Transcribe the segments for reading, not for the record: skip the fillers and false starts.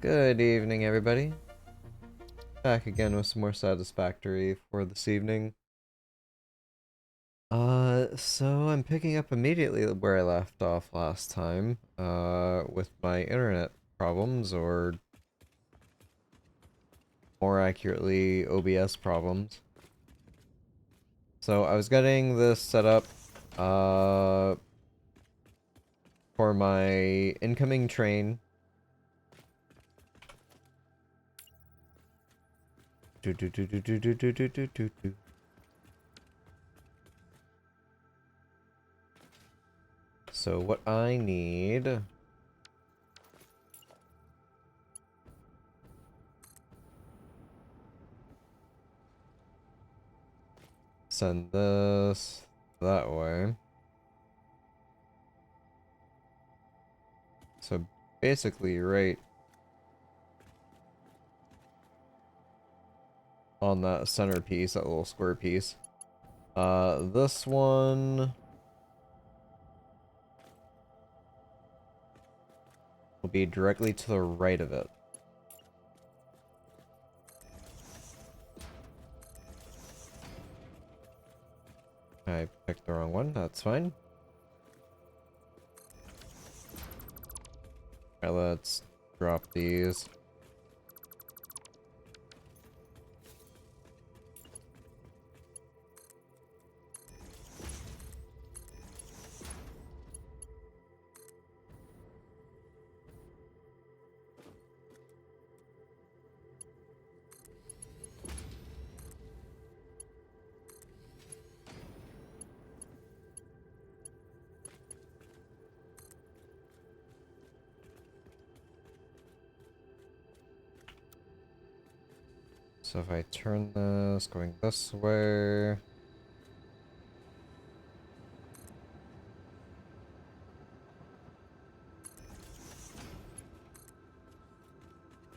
Good evening, everybody. Back again with some more Satisfactory for this evening. So I'm picking up immediately where I left off last time, with my internet problems, or more accurately, OBS problems. So I was getting this set up, for my incoming train. Do do do do do do do do do do do. So what I need... Send this that way. So basically right on that center piece, that little square piece. This one will be directly to the right of it. I picked the wrong one, that's fine. Alright, let's drop these. So if I turn this going this way...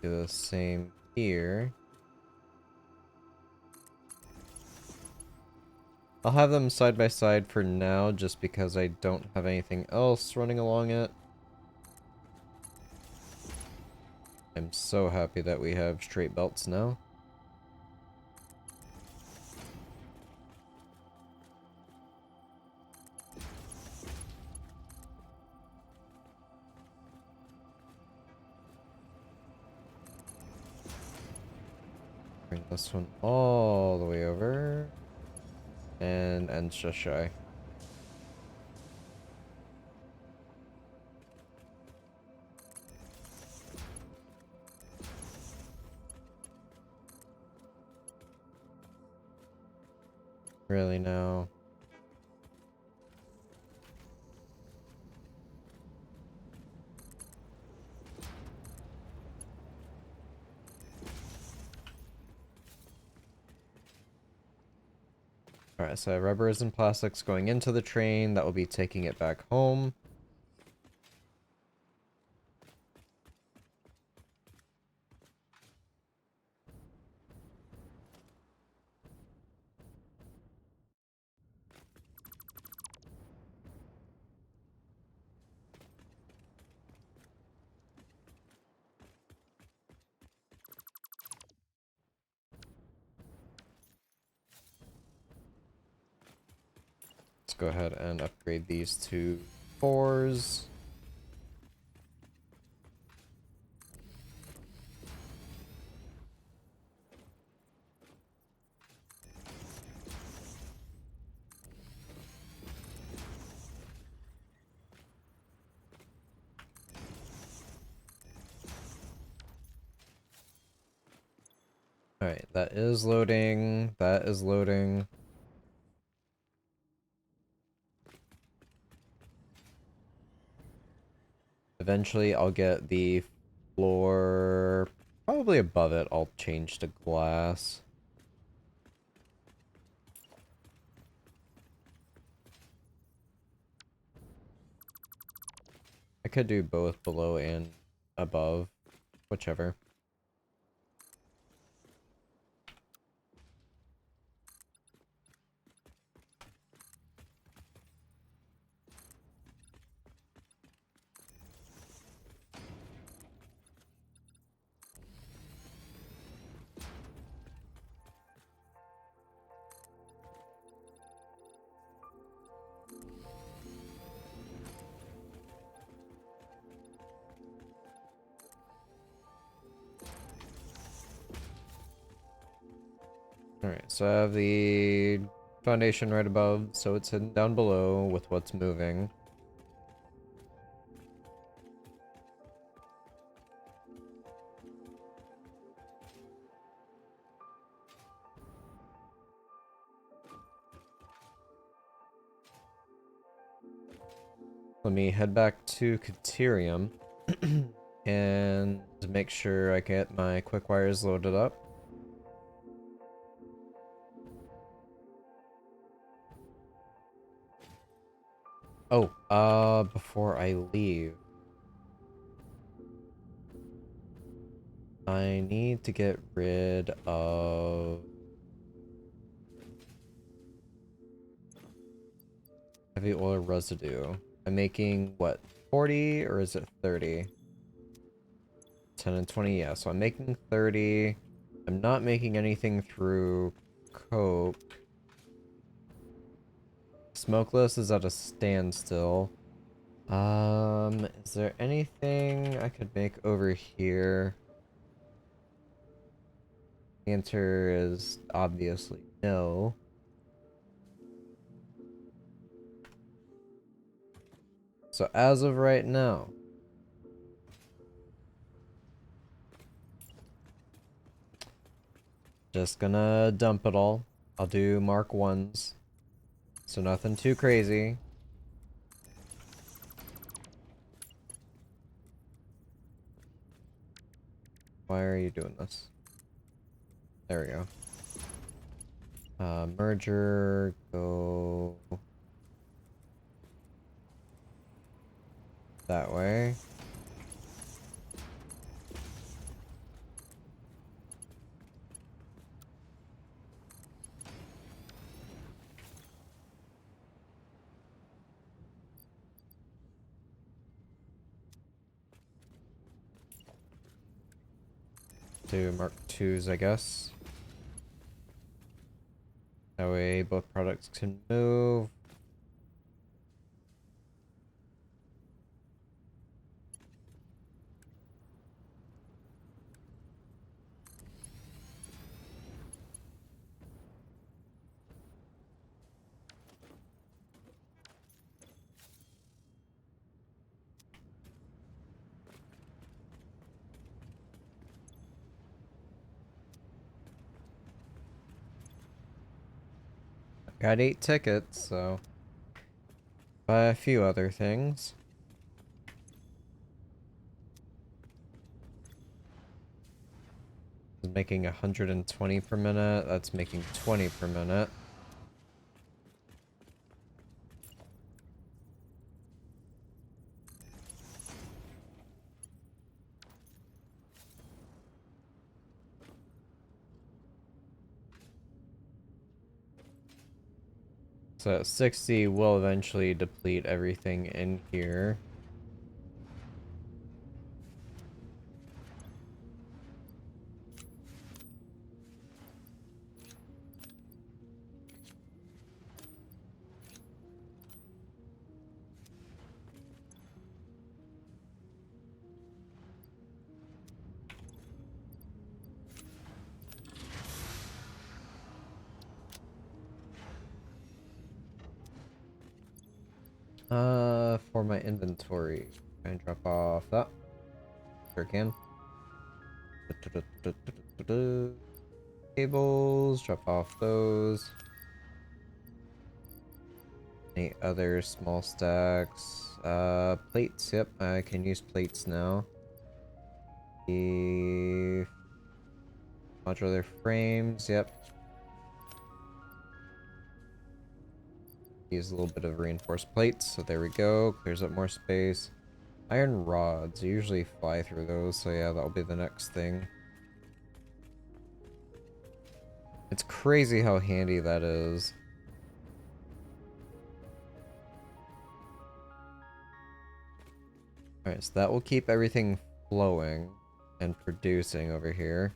Do the same here. I'll have them side by side for now, just because I don't have anything else running along it. I'm so happy that we have straight belts now. Bring this one all the way over. And ends just shy. Really now. Alright, so I have rubbers and plastics going into the train. That will be taking it back home. Let's go ahead and upgrade these to 4s. Alright, that is loading. That is loading. Eventually, I'll get the floor probably above it. I'll change to glass. I could do both below and above, whichever. Alright, so I have the foundation right above, so it's hidden down below with what's moving. Let me head back to Caterium and make sure I get my quick wires loaded up. Oh, before I leave, I need to get rid of heavy oil residue. I'm making, what, 40 or is it 30? 10 and 20, yeah, so I'm making 30. I'm not making anything through coke. Smokeless is at a standstill. Is there anything I could make over here? The answer is obviously no. So as of right now, just gonna dump it all. I'll do Mark 1s. So nothing too crazy. Why are you doing this? There we go. Merger, go that way. Do Mark 2s, I guess. That way both products can move. Got 8 tickets, so buy a few other things. Is making 120 per minute. That's making 20 per minute. So 60 will eventually deplete everything in here. For my inventory, can I drop off that? Sure can. Cables, drop off those. Any other small stacks? Plates, yep, I can use plates now. The modular frames, yep. Use a little bit of reinforced plates, so there we go. Clears up more space. Iron rods, you usually fly through those, so yeah, that'll be the next thing. It's crazy how handy that is. Alright, so that will keep everything flowing and producing over here.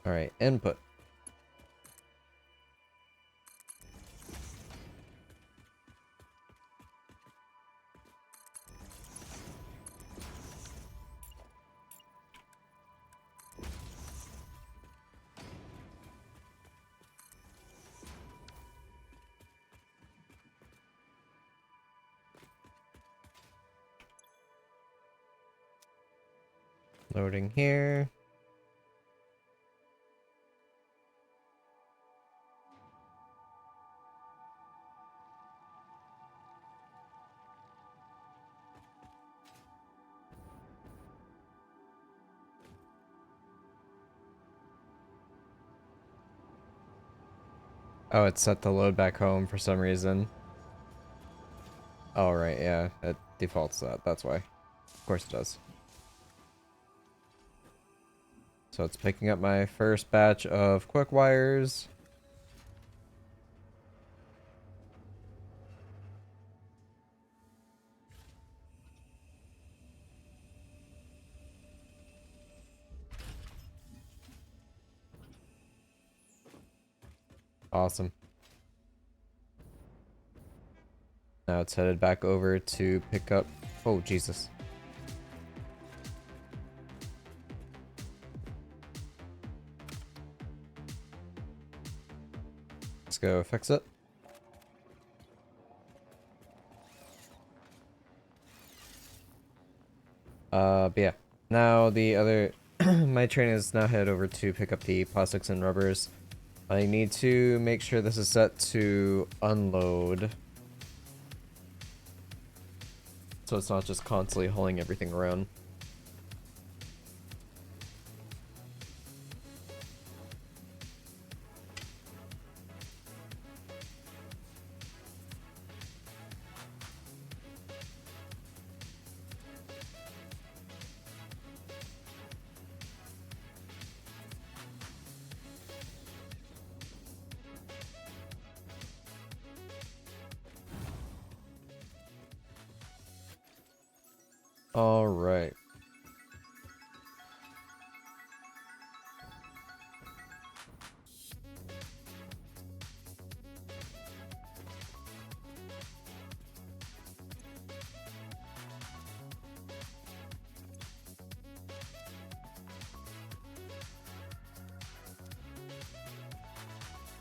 Alright, input. Loading here. Oh, it's set to load back home for some reason. Oh, right, yeah. It defaults that. That's why. Of course it does. So it's picking up my first batch of quick wires. Awesome. Now it's headed back over to pick up... Oh, Jesus. Let's go fix it. But yeah. Now the other... my train is now headed over to pick up the plastics and rubbers. I need to make sure this is set to unload. So it's not just constantly hauling everything around. All right.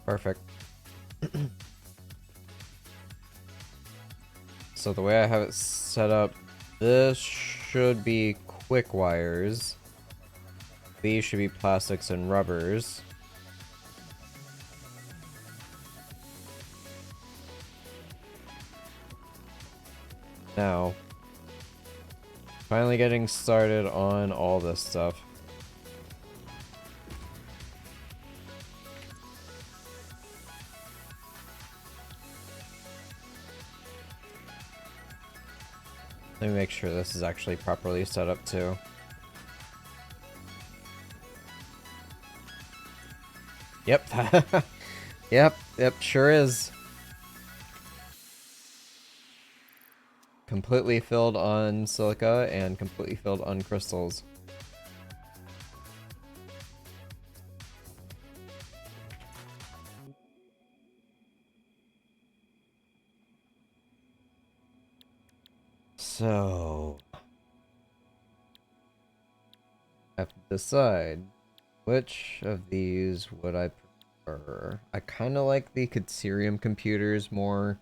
Perfect. So the way I have it set up, this should be quick wires. These should be plastics and rubbers. Now, finally getting started on all this stuff. Let me make sure this is actually properly set up too. Yep. Yep, sure is. Completely filled on silica and completely filled on crystals. So, I have to decide which of these would I prefer. I kind of like the Caterium computers more.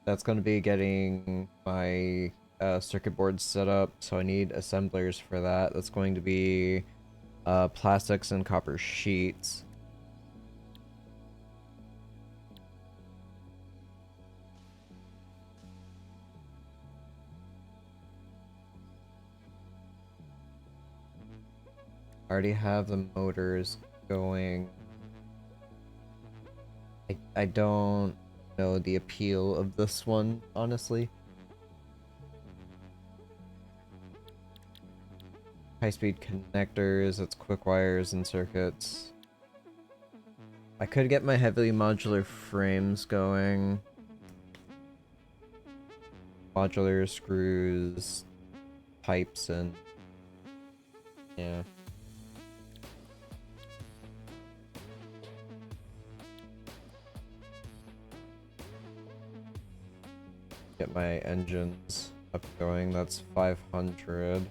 That's going to be getting my circuit board set up, so I need assemblers for that. That's going to be plastics and copper sheets. I already have the motors going. I don't know the appeal of this one, honestly. High-speed connectors, it's quick wires and circuits. I could get my heavily modular frames going. Modular screws, pipes, and... yeah. get my engines up going. That's 500.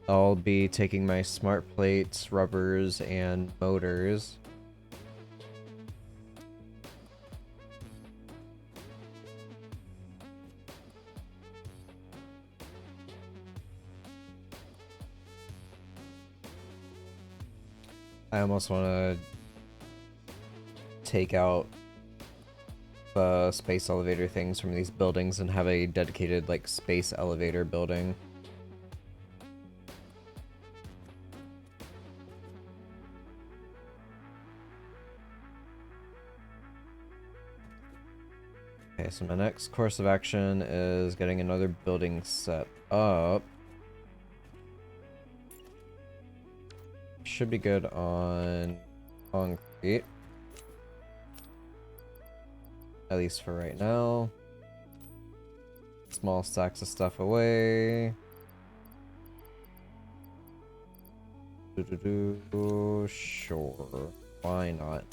I'll be taking my smart plates, rubbers, and motors. I almost want to take out the space elevator things from these buildings and have a dedicated, like, space elevator building. Okay, so my next course of action is getting another building set up. Should be good on concrete. At least for right now. Small stacks of stuff away. Sure. Why not?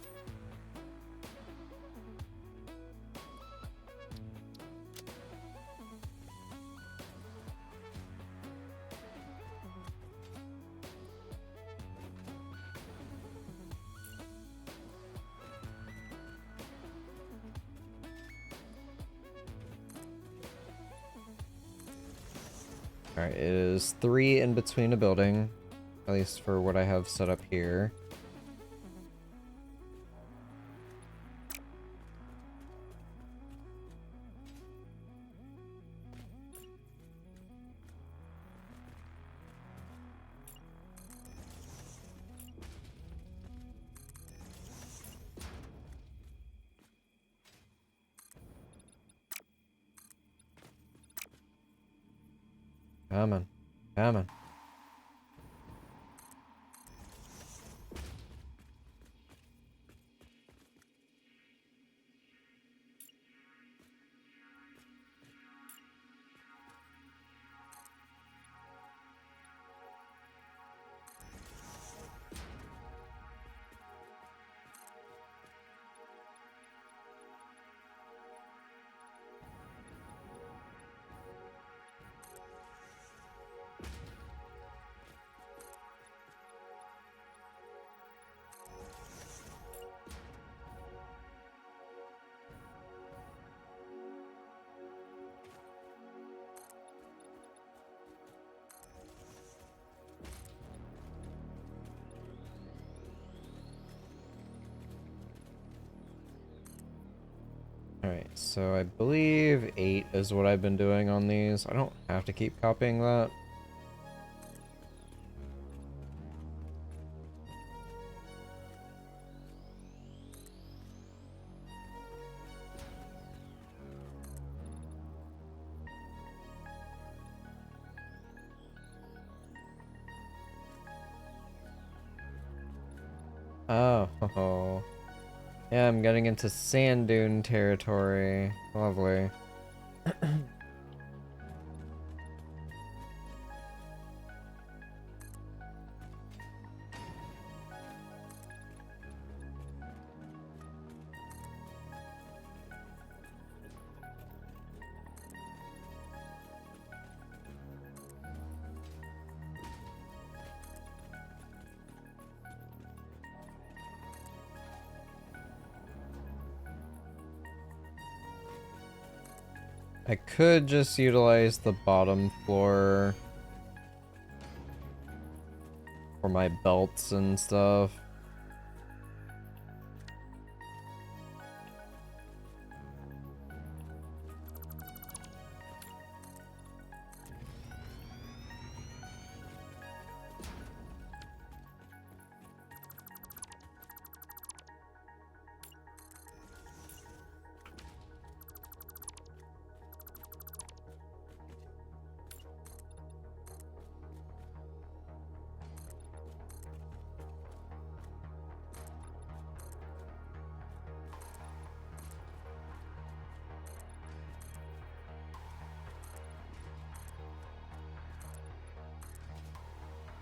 Alright, it is 3 in between a building. At least for what I have set up here. Come on. Come on. Alright, so I believe 8 is what I've been doing on these. I don't have to keep copying that. Oh, yeah, I'm getting into sand dune territory. Lovely. I could just utilize the bottom floor for my belts and stuff.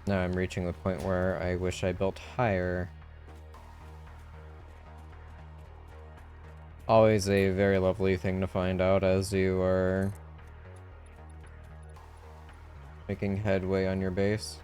Now I'm reaching the point where I wish I built higher. Always a very lovely thing to find out as you are Making headway on your base.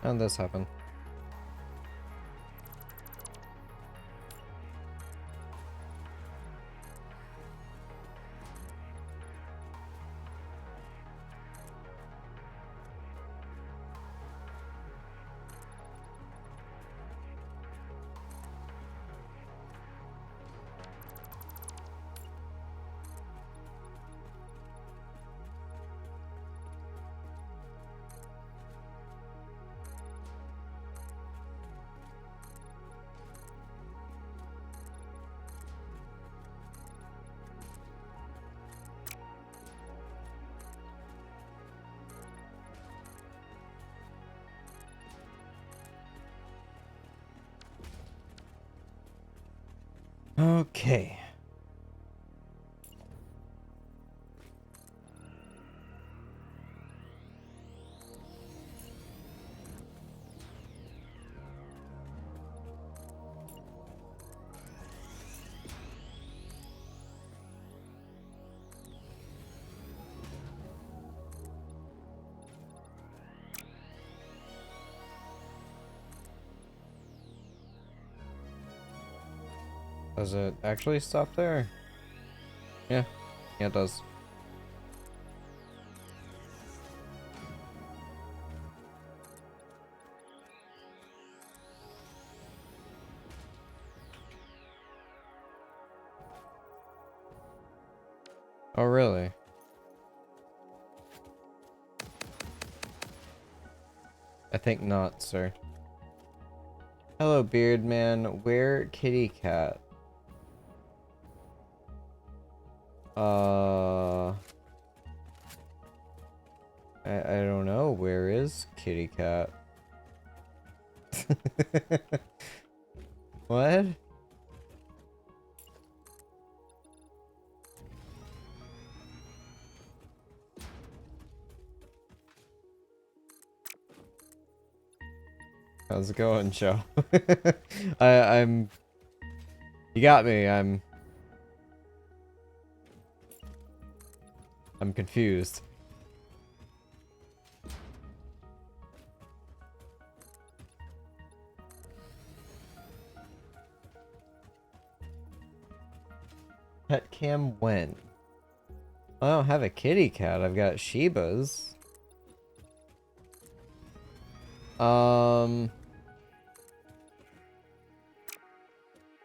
How'd this happen? Okay. Does it actually stop there? Yeah. Yeah, it does. Oh, really? I think not, sir. Hello, beard man. Where kitty cat? I don't know. Where is kitty cat? What? How's it going, Joe? I'm... You got me, I'm confused. Pet cam when? I don't have a kitty cat, I've got Shibas.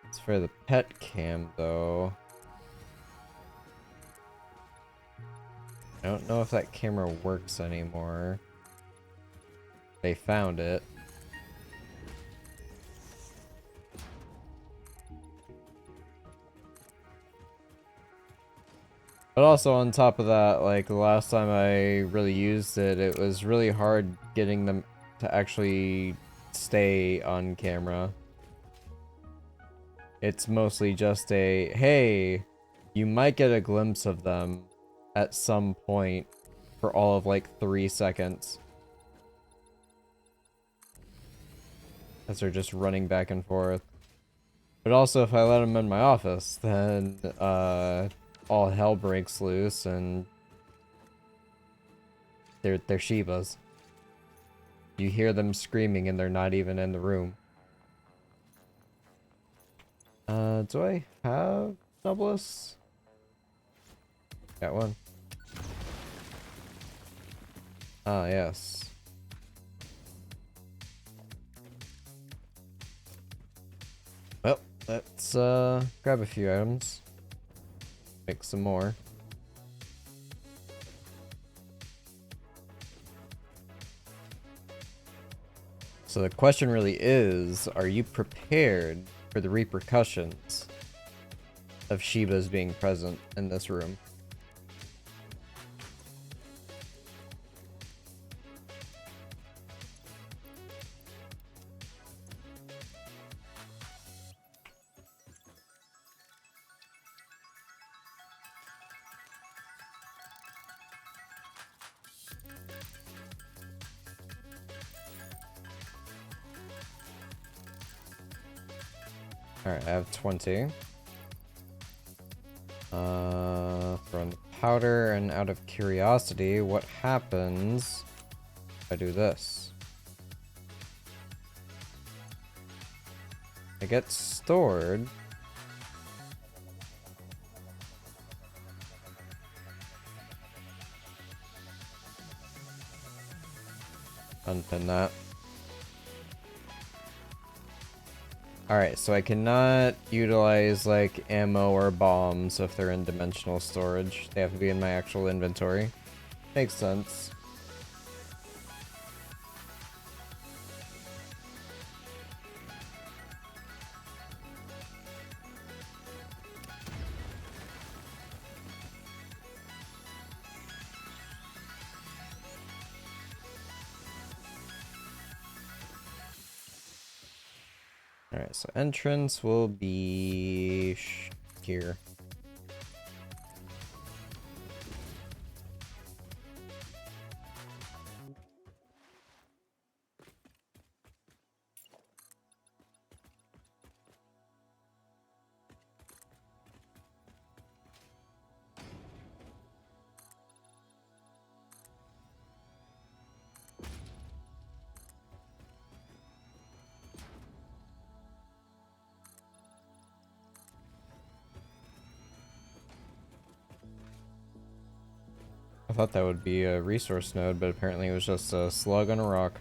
It's for the pet cam though. I don't know if that camera works anymore. They found it. But also on top of that, like the last time I really used it, it was really hard getting them to actually stay on camera. It's mostly just a, hey, you might get a glimpse of them at some point for all of like 3 seconds. As they're just running back and forth. But also if I let them in my office, then all hell breaks loose and they're Shivas. You hear them screaming and they're not even in the room. Do I have Noblesse? Got one. Ah, yes. Well, let's grab a few items. Make some more. So the question really is, are you prepared for the repercussions of Shibas being present in this room. Alright, I have 20. From the powder, and out of curiosity, what happens if I do this? It gets stored. Unpin that. Alright, so I cannot utilize, like, ammo or bombs if they're in dimensional storage. They have to be in my actual inventory. Makes sense. Alright, so entrance will be here. I thought that would be a resource node, but apparently it was just a slug on a rock.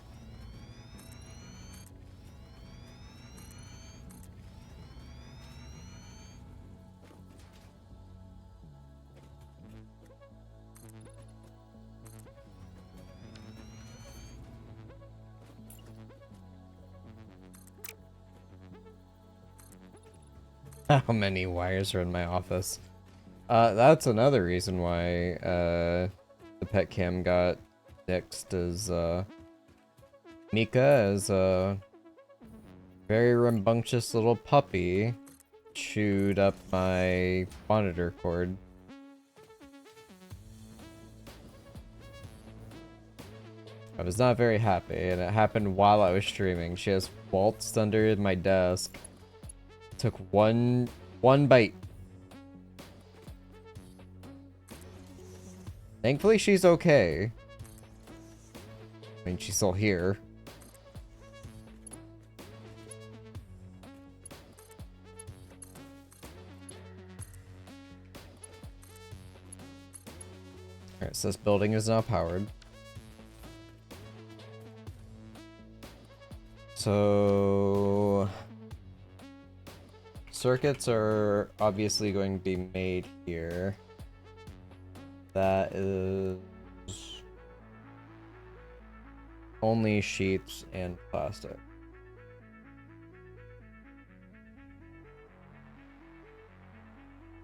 How many wires are in my office? That's another reason why, the pet cam got nixed, is, Mika, is a very rambunctious little puppy, chewed up my monitor cord. I was not very happy, and it happened while I was streaming. She has waltzed under my desk, took one bite. Thankfully, she's okay. I mean, she's still here. Alright, so this building is now powered. So... circuits are obviously going to be made here. That is... only sheets and plastic.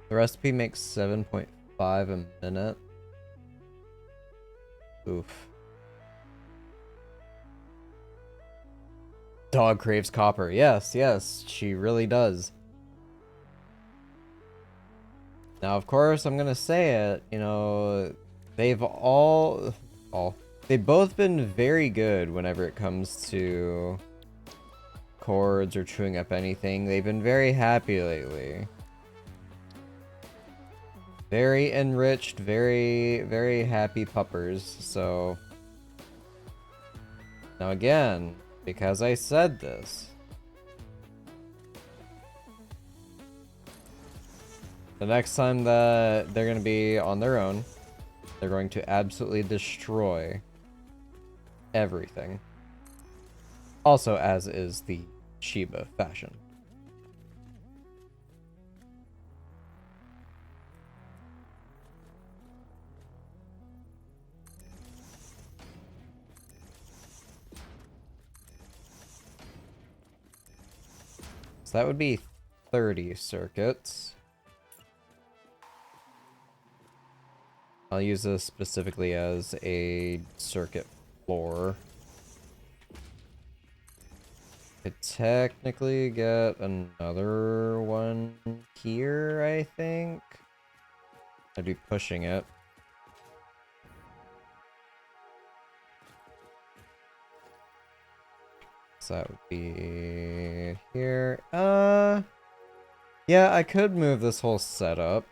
The recipe makes 7.5 a minute. Oof. Dog craves copper. Yes, yes, she really does. Now, of course, I'm gonna say it, you know, they've they've both been very good whenever it comes to cords or chewing up anything. They've been very happy lately. Very enriched, very, very happy puppers, so... Now again, because I said this, the next time that they're going to be on their own, they're going to absolutely destroy everything. Also, as is the Shiba fashion. So that would be 30 circuits. I'll use this specifically as a circuit floor. Could technically get another one here, I think. I'd be pushing it. So that would be here. Yeah, I could move this whole setup.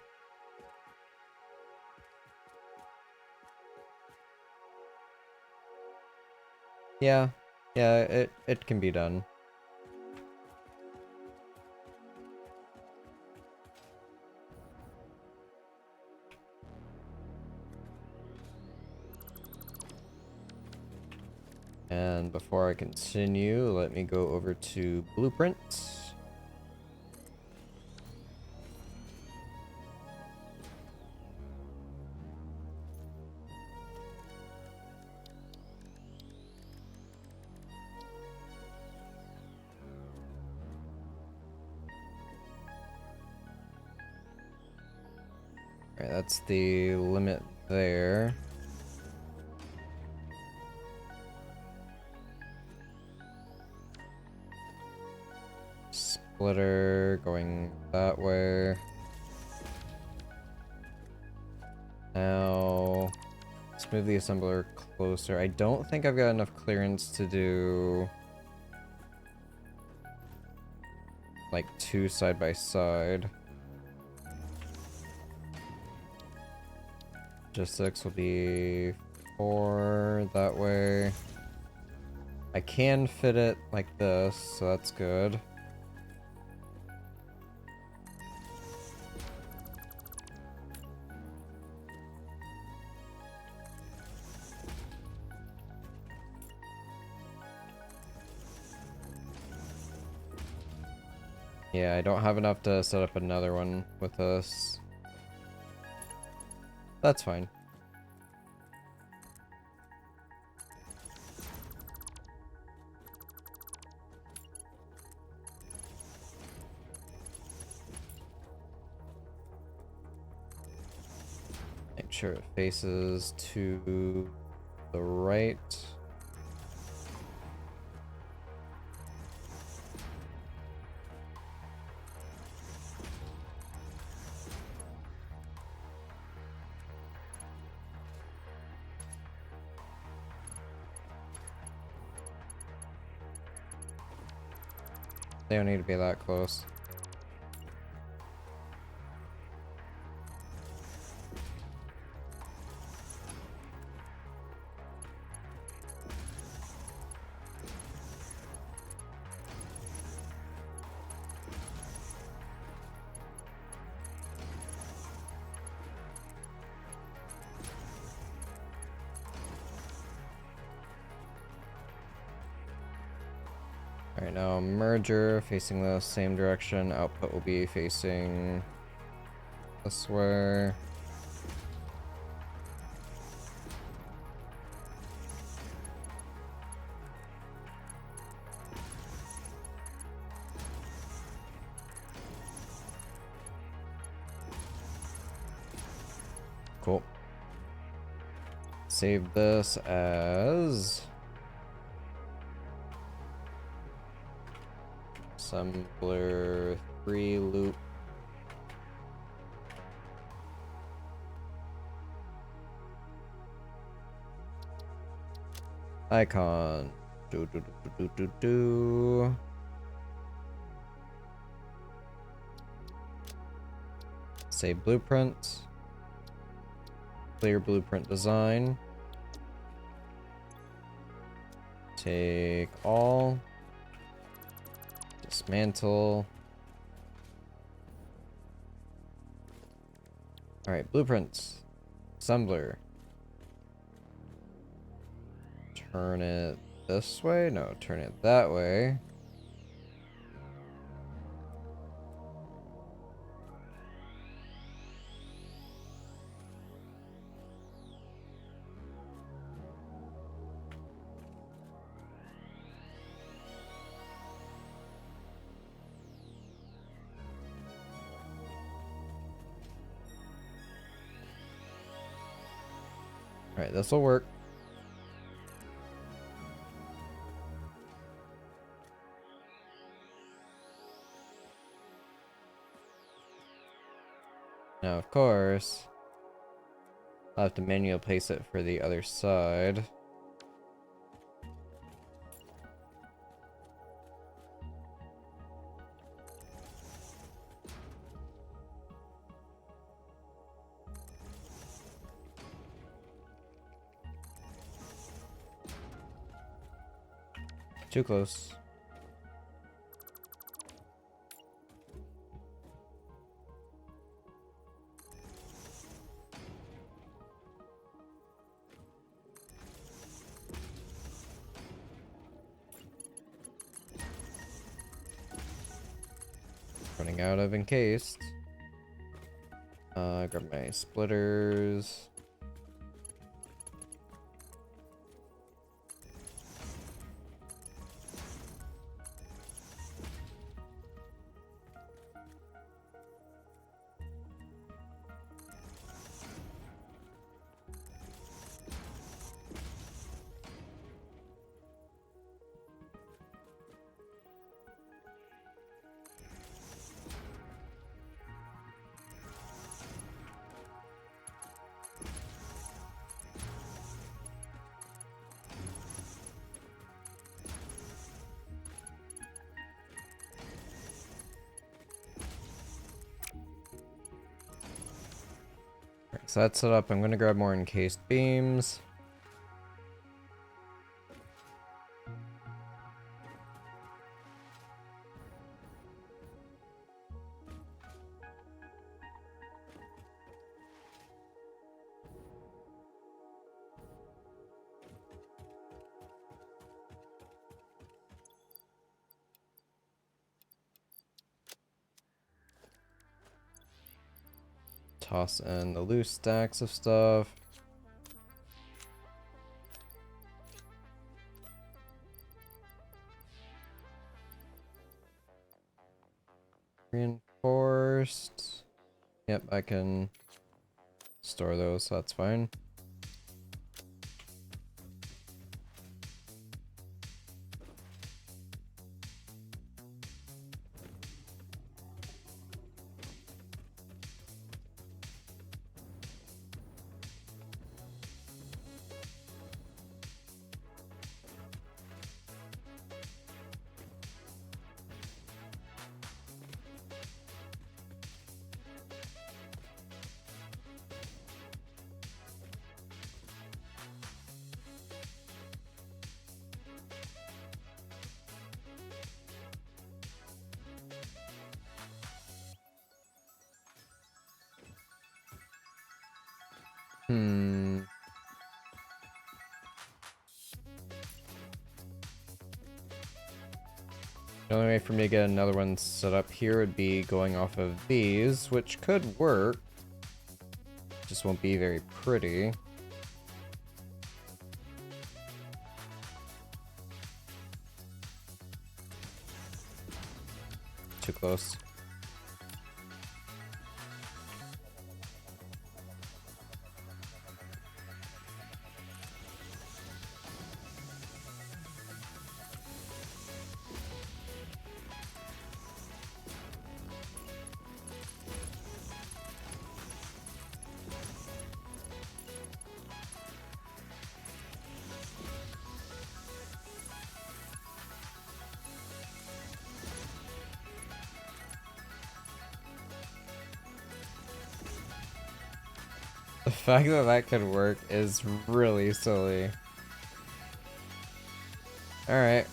Yeah, it can be done. And before I continue, let me go over to blueprints. Alright, that's the limit there. Splitter going that way. Now, let's move the assembler closer. I don't think I've got enough clearance to do like 2 side by side. Logistics will be 4 that way. I can fit it like this, so that's good. Yeah, I don't have enough to set up another one with this. That's fine. Make sure it faces to the right. They don't need to be that close. Alright, now merger facing the same direction. Output will be facing this way. Cool. Save this as assembler 3 loop. Icon. Do. Save blueprint. Clear blueprint design. Take all. Dismantle. Alright, blueprints. Assembler. Turn it this way? No, turn it that way. Alright, this will work. Now, of course, I'll have to manually place it for the other side. Too close. Running out of encased. Grab my splitters. So that's set up. I'm gonna grab more encased beams. Toss in the loose stacks of stuff. Reinforced. Yep, I can store those, so that's fine. The only way for me to get another one set up here would be going off of these, which could work. Just won't be very pretty. Too close. The fact that that could work is really silly. Alright.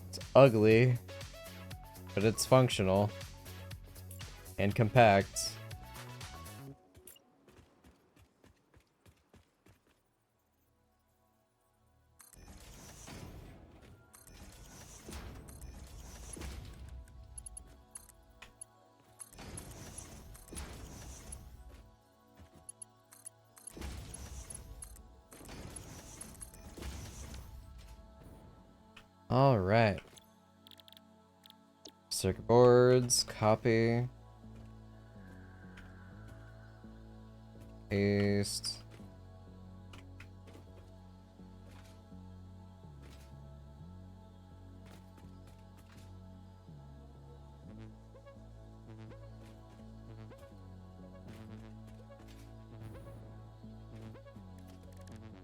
It's ugly, but it's functional and compact. Alright. circuit boards, copy, paste.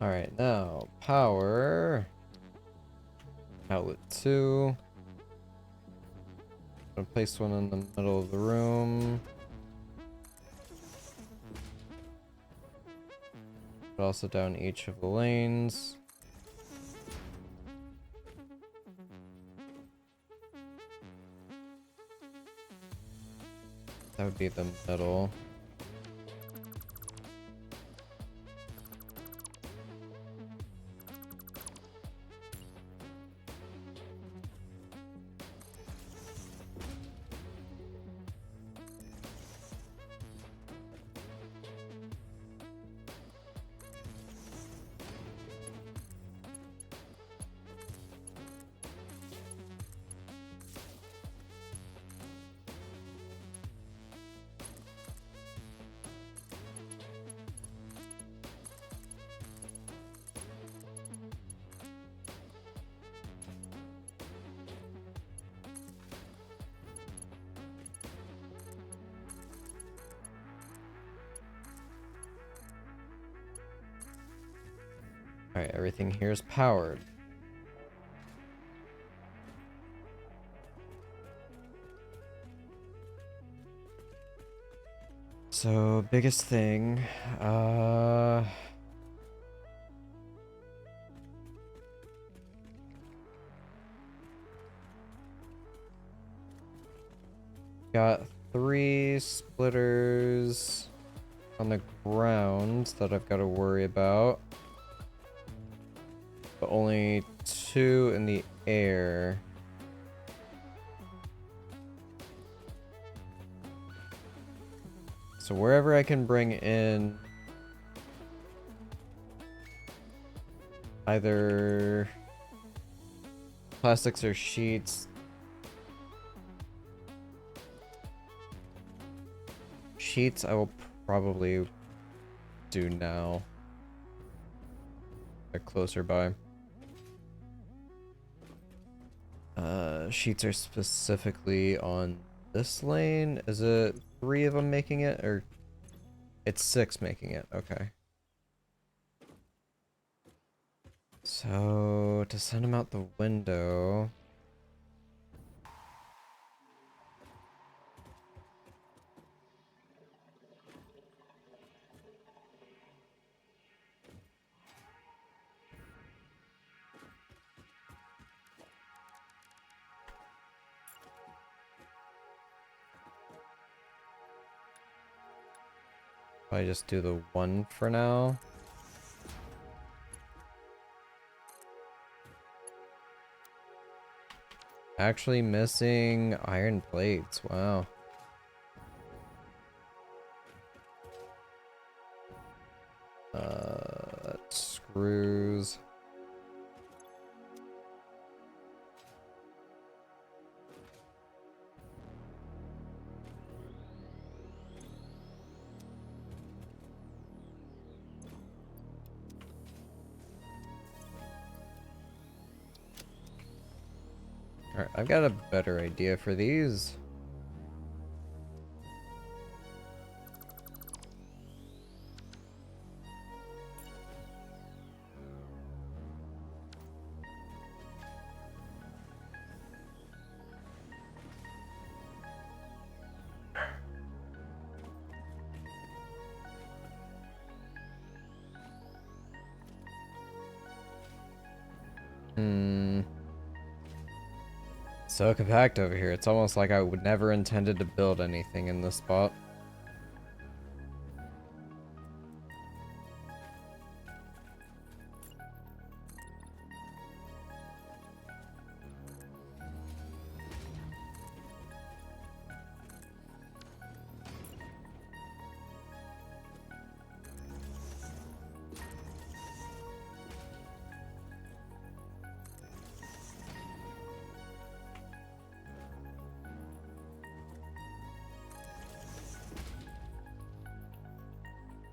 Alright, now power. Outlet 2. Gonna place one in the middle of the room. But also down each of the lanes. That would be the middle. Alright, everything here is powered. So, biggest thing, got 3 splitters on the ground that I've got to worry about. But only 2 in the air. So wherever I can bring in either plastics or sheets. Sheets I will probably do now. They're closer by. Sheets are specifically on this lane. Is it 3 of them making it, or it's 6 making it? Okay. So to send them out the window. I just do the 1 for now. Actually missing iron plates. Wow. Screws. Alright, I've got a better idea for these. So compact over here. It's almost like I would never intended to build anything in this spot.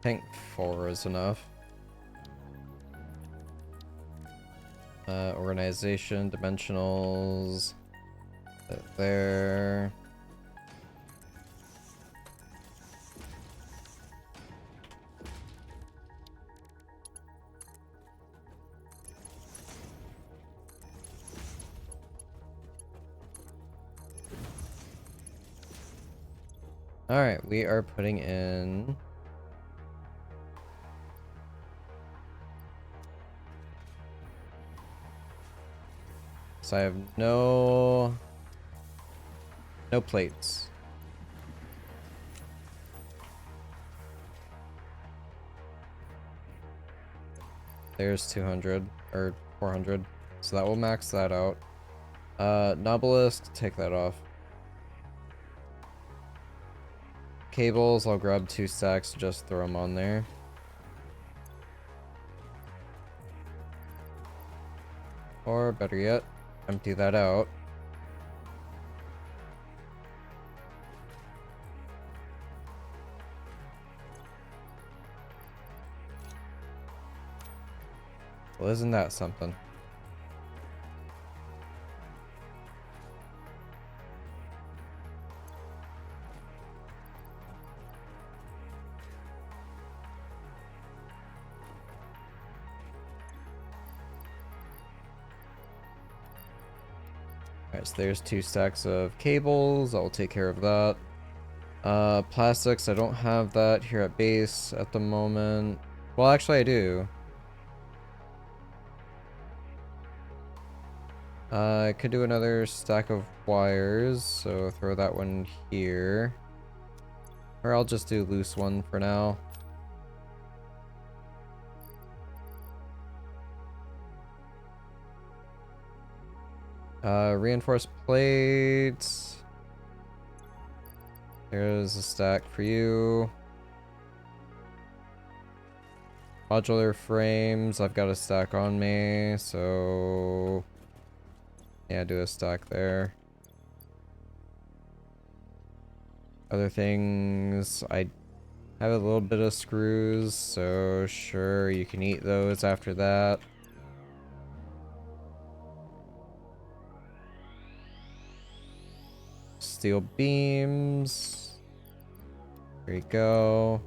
think 4 is enough. Organization, dimensionals, there. Alright, we are putting in... So I have no plates. There's 200 or 400. So that will max that out. Novelist, take that off. Cables, I'll grab 2 stacks, just throw them on there. Or better yet, empty that out. Well, isn't that something? Alright, so there's 2 stacks of cables. I'll take care of that. Plastics, I don't have that here at base at the moment. Well, actually I do. I could do another stack of wires, so throw that one here. Or I'll just do loose one for now. Reinforced plates. There's a stack for you. Modular frames, I've got a stack on me, so... yeah, do a stack there. Other things, I have a little bit of screws, so sure, you can eat those after that. Steel beams. There you go.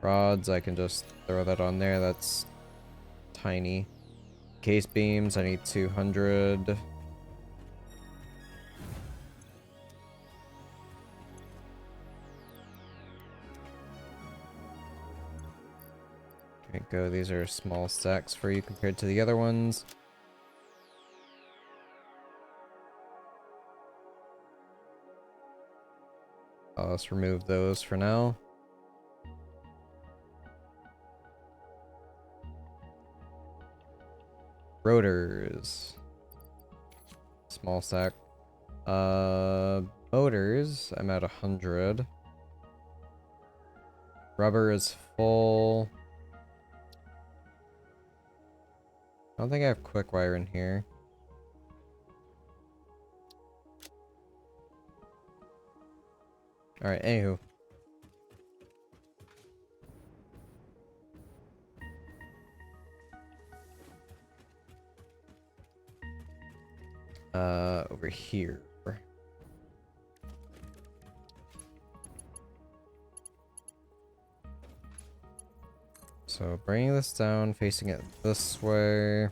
Rods, I can just throw that on there, that's tiny. Case beams, I need 200. There you go, these are small stacks for you compared to the other ones. Let's remove those for now. Rotors. Small stack. Motors, I'm at 100. Rubber is full. I don't think I have quick wire in here. Alright, anywho. Over here. So bringing this down, facing it this way.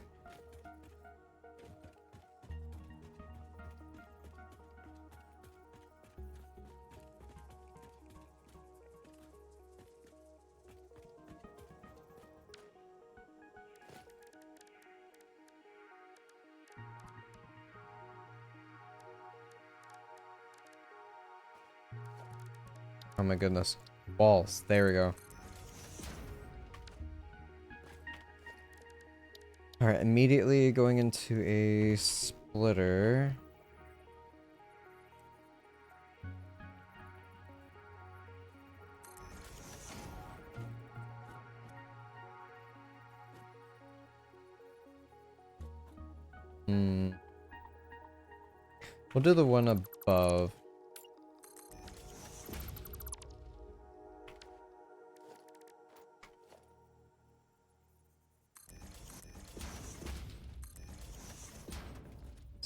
Oh my goodness. Walls. There we go. Alright, immediately going into a splitter. We'll do the one above.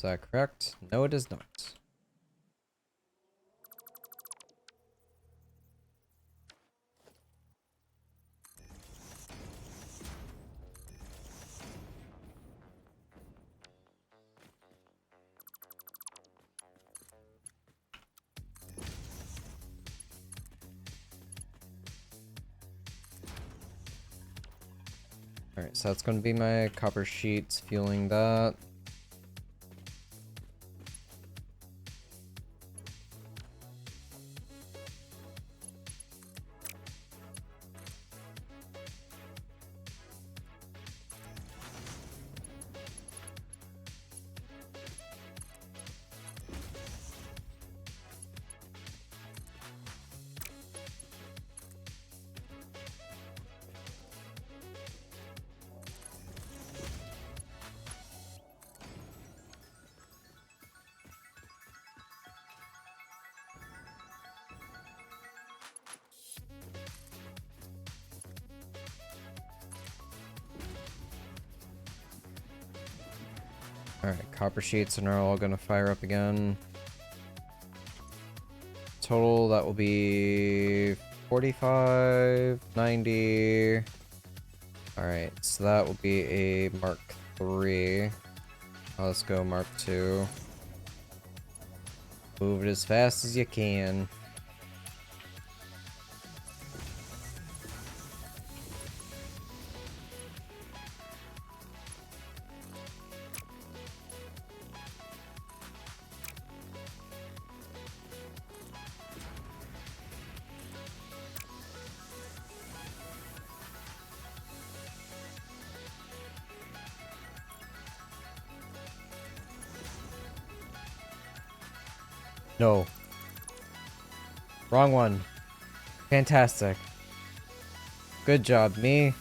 that correct? No, it is not. Alright, so that's going to be my copper sheets fueling that. Alright, copper sheets are all gonna fire up again. Total, that will be 45, 90. Alright, so that will be a Mark 3. Let's go Mark 2. Move it as fast as you can. No. Wrong one. Fantastic. Good job, me.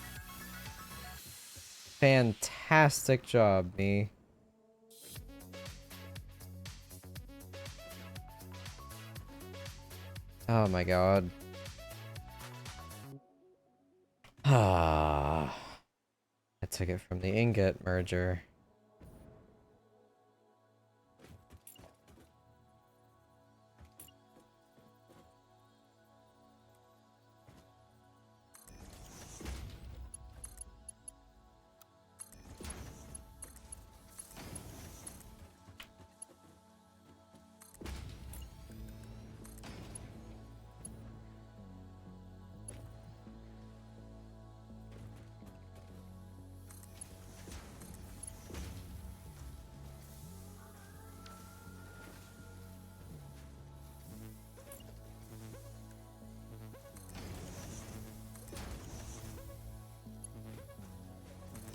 Fantastic job, me. Oh my god. Ah. I took it from the ingot merger.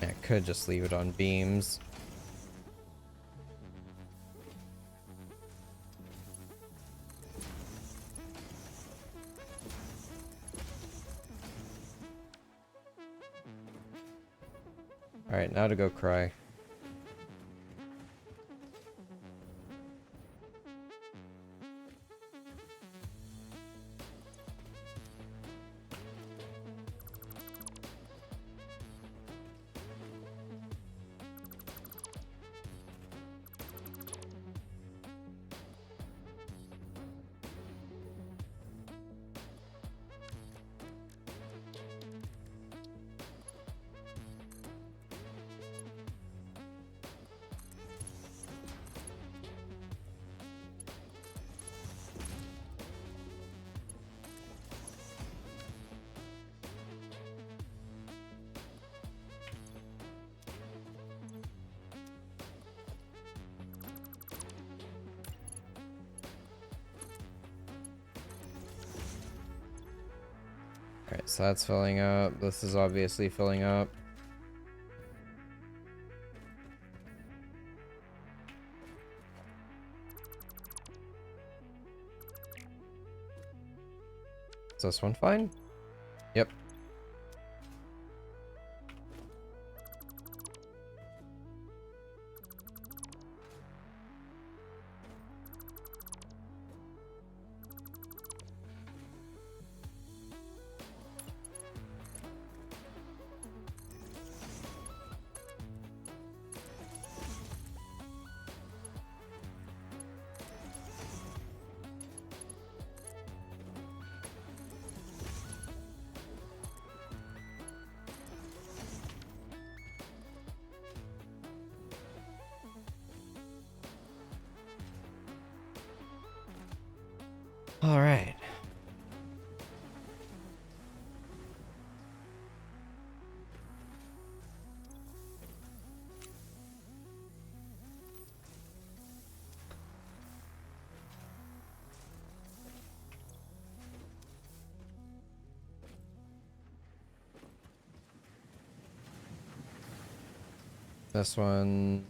I could just leave it on beams. Alright, now to go cry. Alright, so that's filling up. This is obviously filling up. Is this one fine? Yep. All right. This one.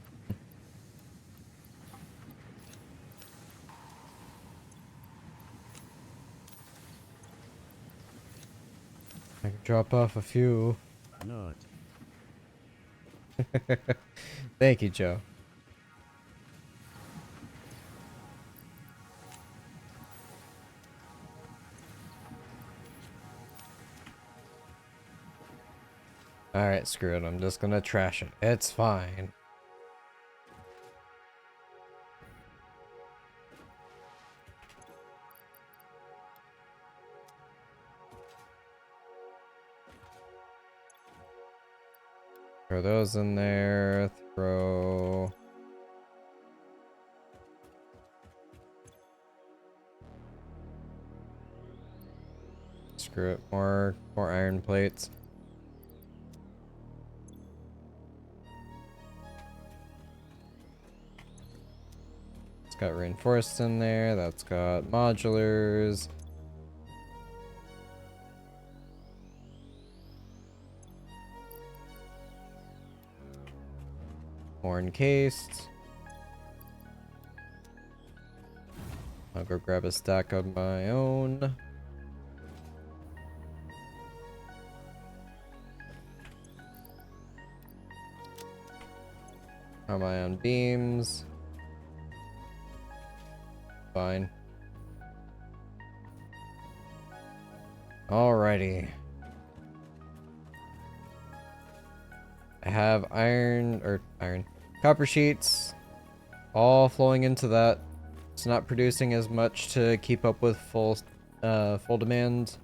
I can drop off a few. Not. Thank you, Joe. Alright, screw it. I'm just gonna trash it. It's fine. Throw those in there. Throw... Screw it. More iron plates. It's got reinforced in there. That's got modulars. More encased. I'll go grab a stack of my own. How am I on beams? Fine. Alrighty. I have copper sheets all flowing into that. It's not producing as much to keep up with full demand.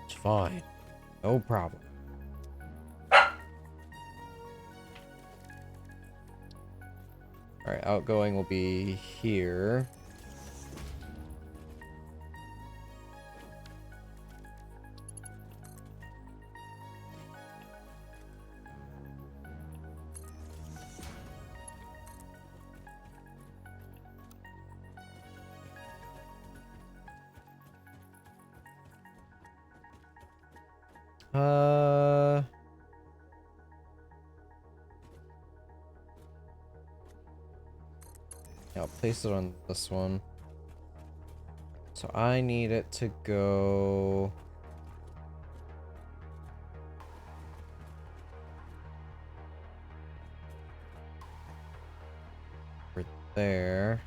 It's fine. No problem. Alright, outgoing will be here. Yeah, I'll place it on this one. So I need it to go... over there.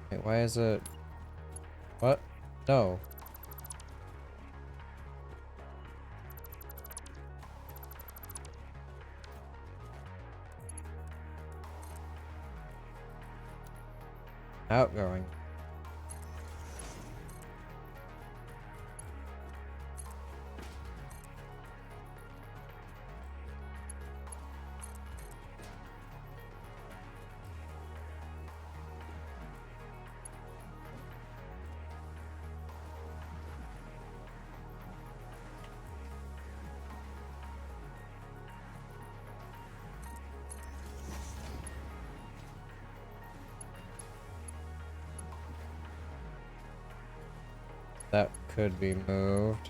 Wait, why is it... What? No. Outgoing. That could be moved.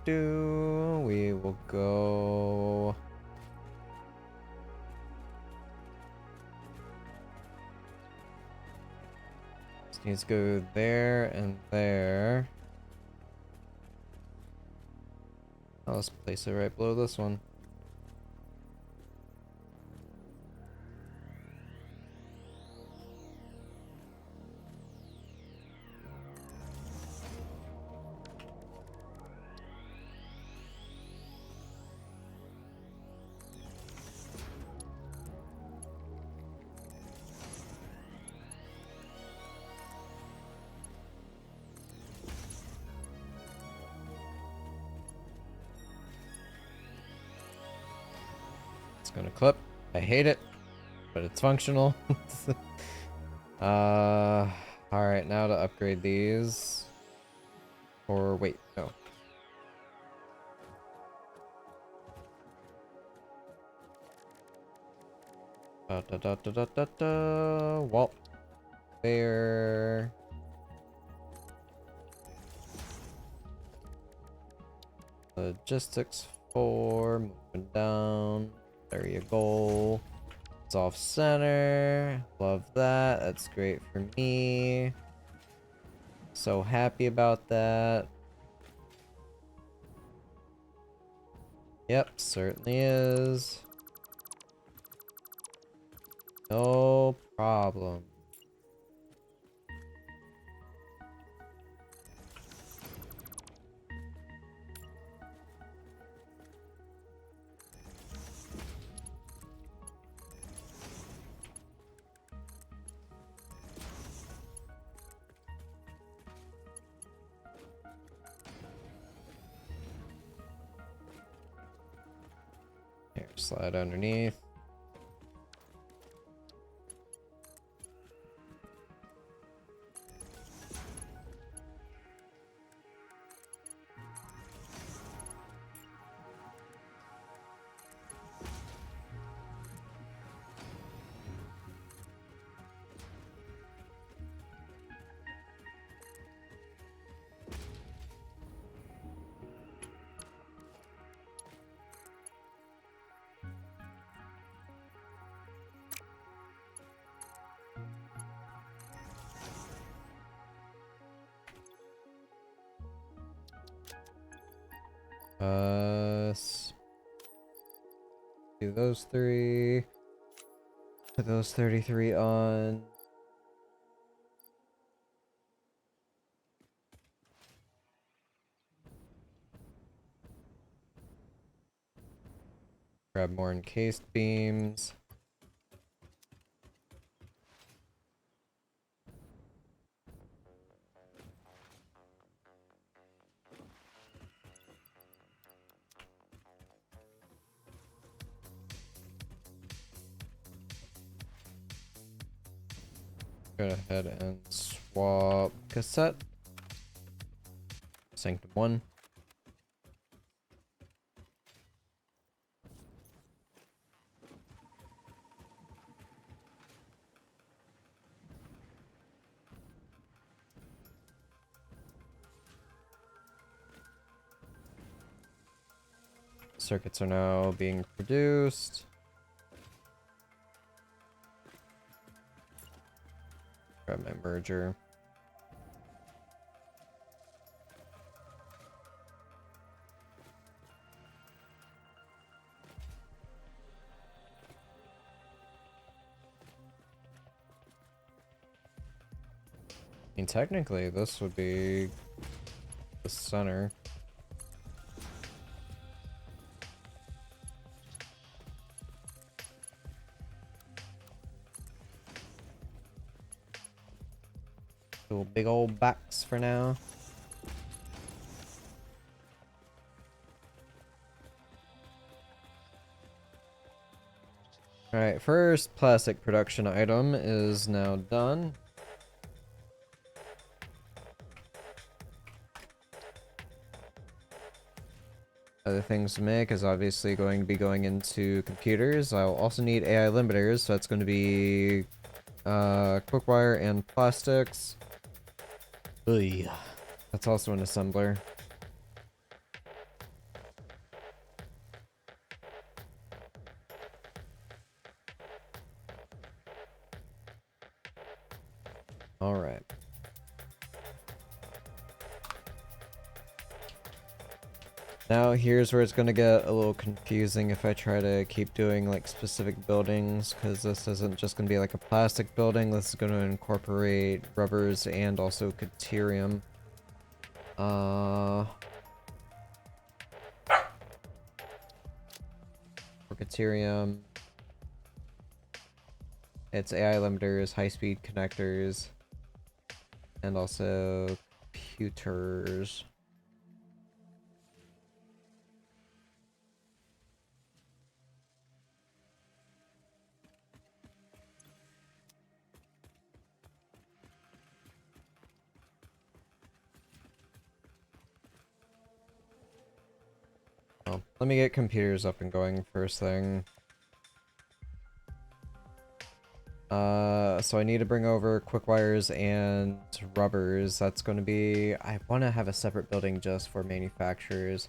Do. We will go... This needs to go there and there. I'll just place it right below this one. gonna clip. I hate it, but it's functional. Alright, now to upgrade these. Or wait, no. Walt. There. Logistics 4, moving down. There you go. It's off center. Love that. That's great for me. So happy about that. Yep, certainly is. No problem. Here, slide underneath. Do those 3. Put those 33 on. Grab more encased beams. Go ahead and swap cassette. Sanctum 1. Circuits are now being produced. Grab my merger. I mean, technically, this would be the center. Little big old box for now. Alright, first plastic production item is now done. Other things to make is obviously going to be going into computers. I'll also need AI limiters, so that's going to be quick wire and plastics. Ugh. That's also an assembler. Alright. Now here's where it's gonna get a little confusing if I try to keep doing like specific buildings, because this isn't just gonna be like a plastic building, this is gonna incorporate rubbers and also caterium. For caterium, it's AI limiters, high-speed connectors, and also computers. know. Let me get computers up and going first thing. So I need to bring over quick wires and rubbers. That's going to be... I want to have a separate building just for manufacturers.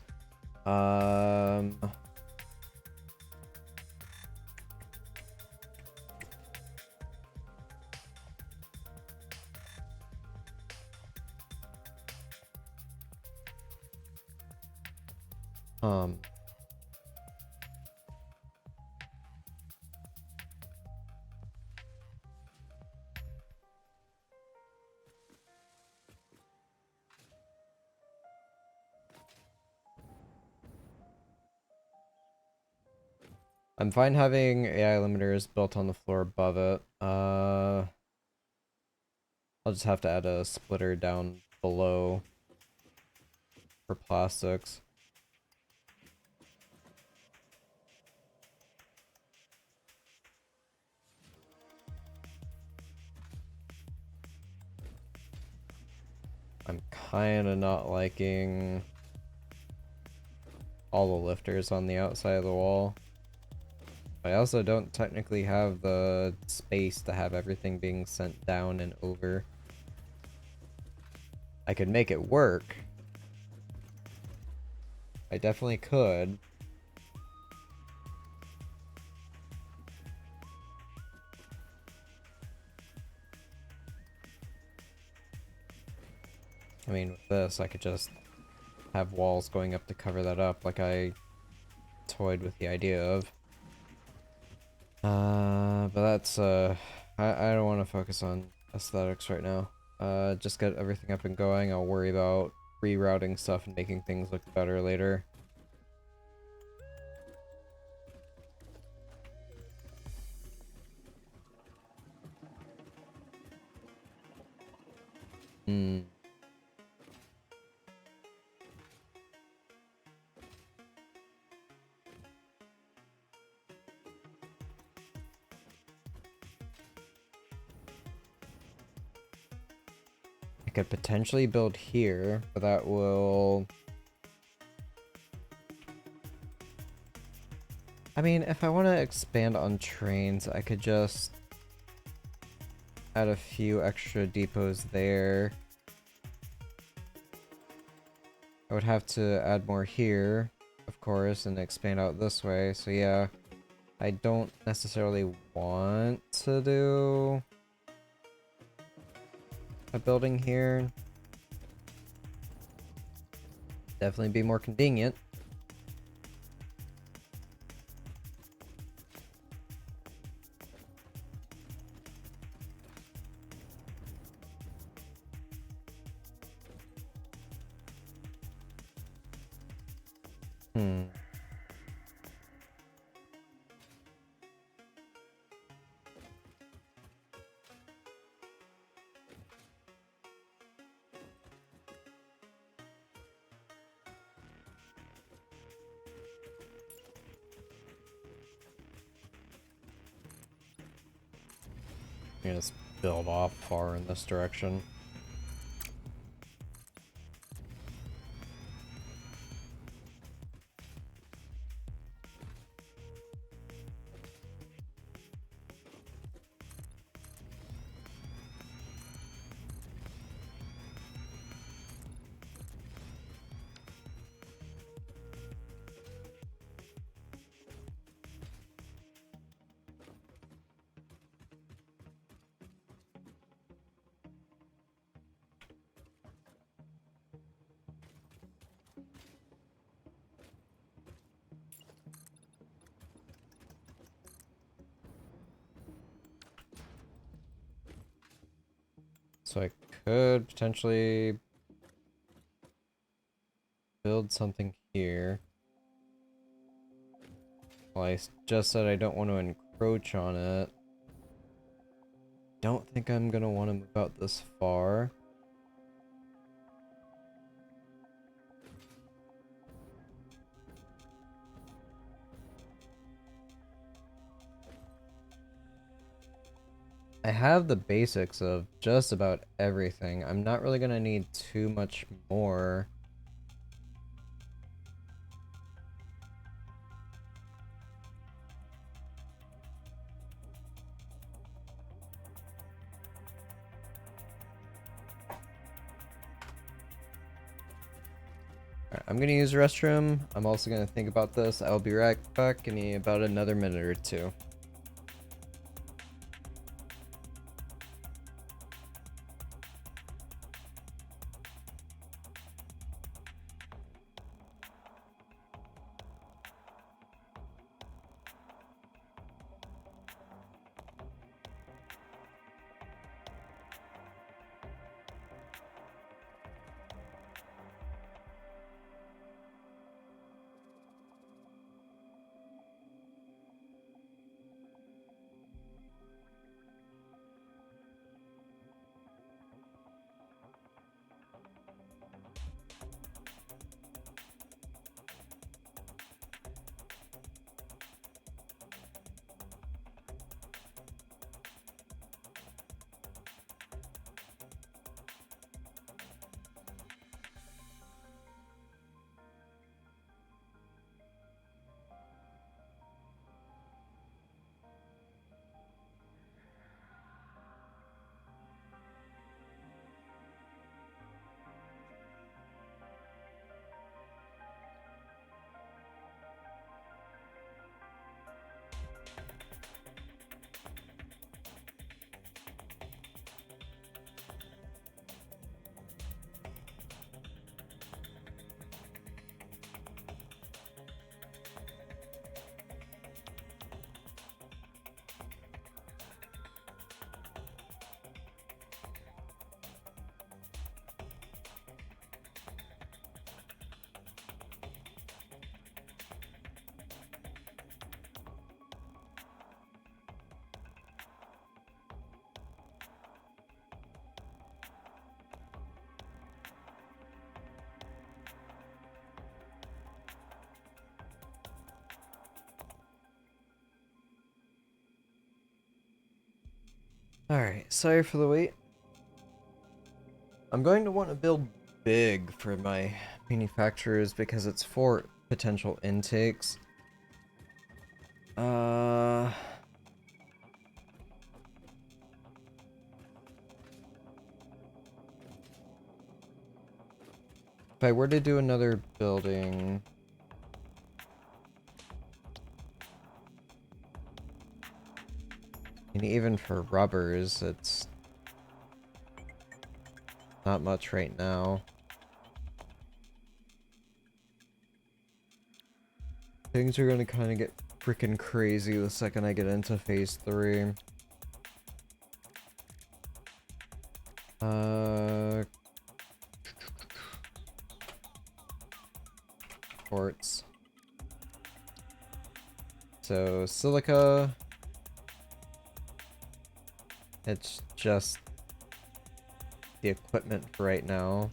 I'm fine having AI limiters built on the floor above it. I'll just have to add a splitter down below for plastics. I'm kinda not liking all the lifters on the outside of the wall. I also don't technically have the space to have everything being sent down and over. I could make it work. I definitely could. I mean, with this, I could just have walls going up to cover that up like I toyed with the idea of. But that's, I don't want to focus on aesthetics right now. Just get everything up and going. I'll worry about rerouting stuff and making things look better later. I could potentially build here, but that will... I mean, if I want to expand on trains, I could just add a few extra depots there. I would have to add more here, of course, and expand out this way, so yeah. I don't necessarily want to do a building here. Definitely be more convenient. I'm gonna just build off far in this direction. So I could potentially build something here. Well, I just said I don't want to encroach on it. Don't think I'm gonna want to move out this far. I have the basics of just about everything. I'm not really gonna need too much more. Alright, I'm gonna use the restroom. I'm also gonna think about this. I'll be right back in about another minute or two. Alright, sorry for the wait. I'm going to want to build big for my manufacturers because it's 4 potential intakes. If I were to do another building... And even for rubbers, it's not much right now. Things are gonna kind of get freaking crazy the second I get into phase 3. Quartz. So, silica. It's just the equipment for right now.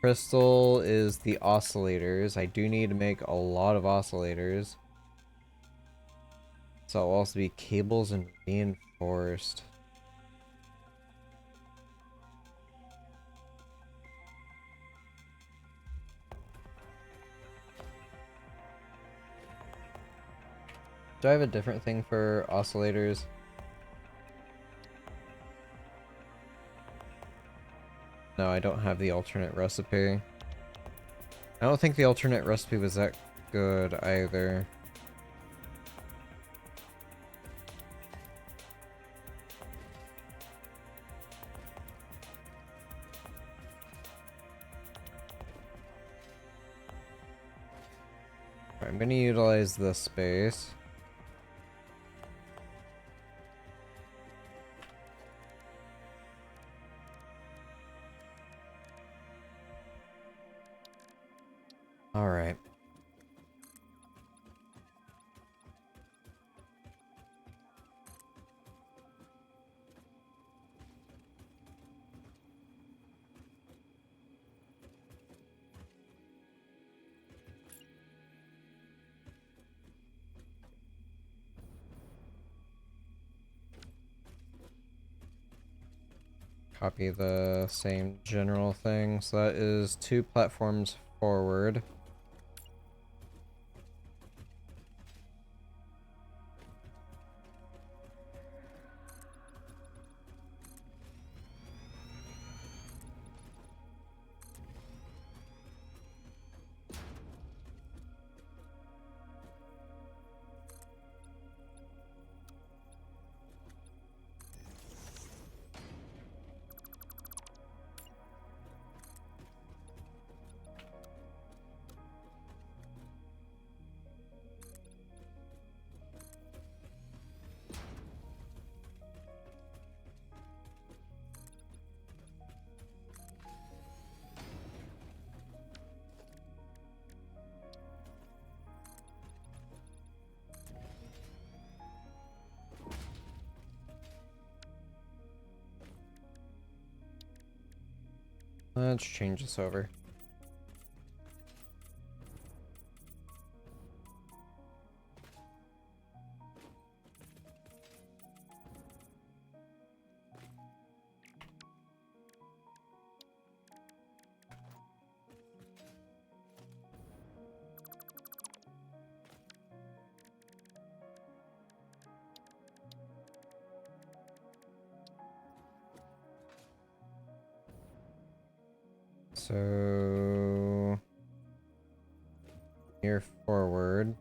Crystal is the oscillators. I do need to make a lot of oscillators. So it'll also be cables and reinforced. Do I have a different thing for oscillators? No, I don't have the alternate recipe. I don't think the alternate recipe was that good either. I'm gonna utilize this space. Alright. Copy the same general thing. So that is 2 platforms forward. Let's change this over. So here forward.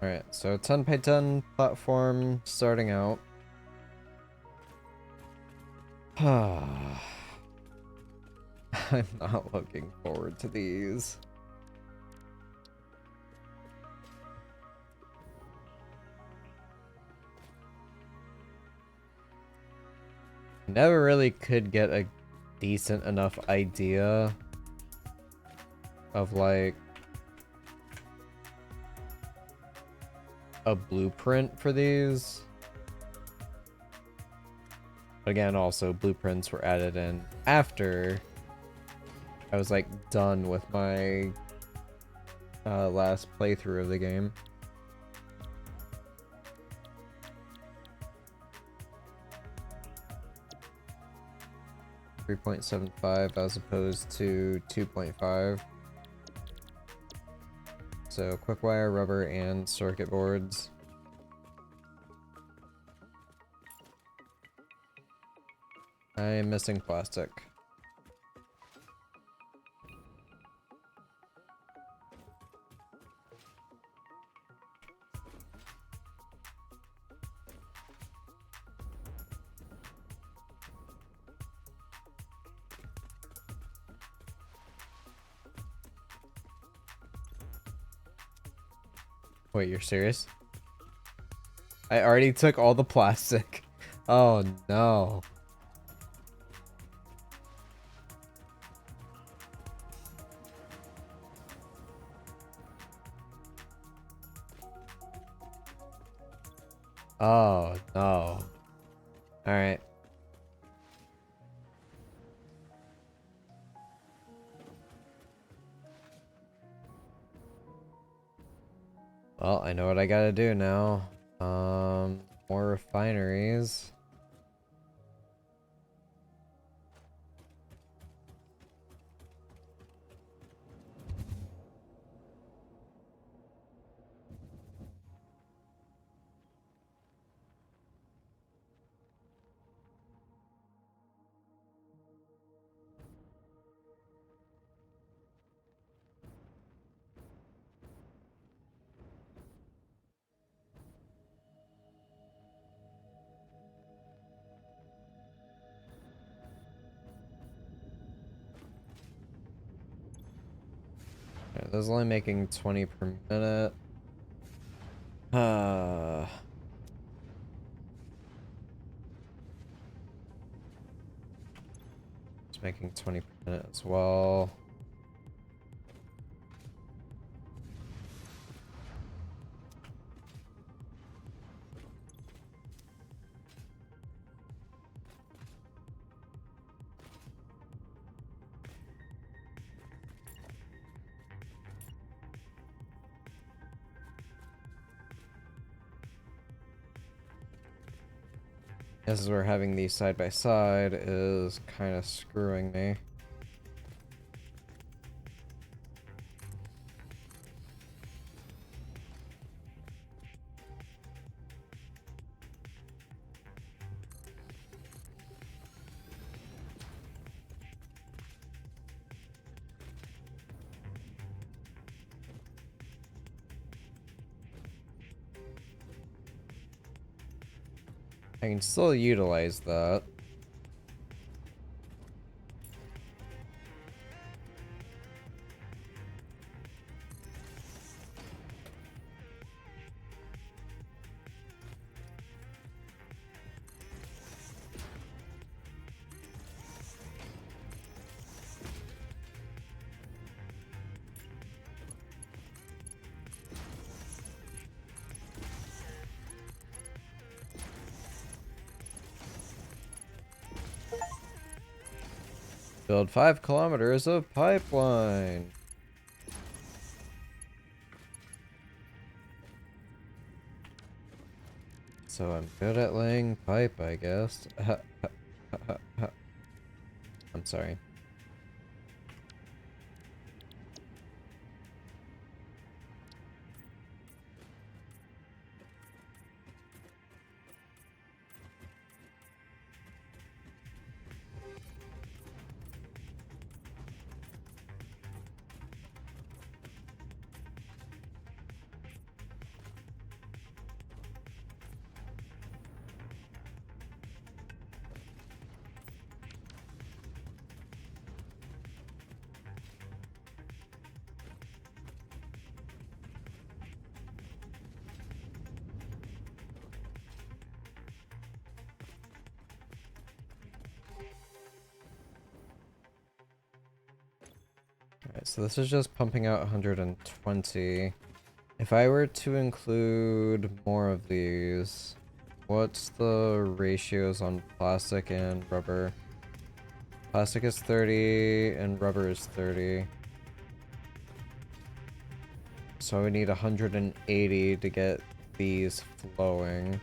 Alright, so 10 by 10 platform starting out. I'm not looking forward to these. Never really could get a decent enough idea of like a blueprint for these. But again, also blueprints were added in after I was like done with my last playthrough of the game. .75 as opposed to 2.5. So quick wire, rubber, and circuit boards. I am missing plastic. Wait, you're serious? I already took all the plastic. Oh no. Oh no. Alright. Well, I know what I gotta do now. More refineries. Yeah, this is only making 20 per minute. It's making 20 per minute as well. This is where having these side by side is kind of screwing me. I can still utilize that. Build 5 kilometers of pipeline. So I'm good at laying pipe, I guess. I'm sorry. Alright, so this is just pumping out 120. If I were to include more of these, what's the ratios on plastic and rubber? Plastic is 30 and rubber is 30. So we need 180 to get these flowing.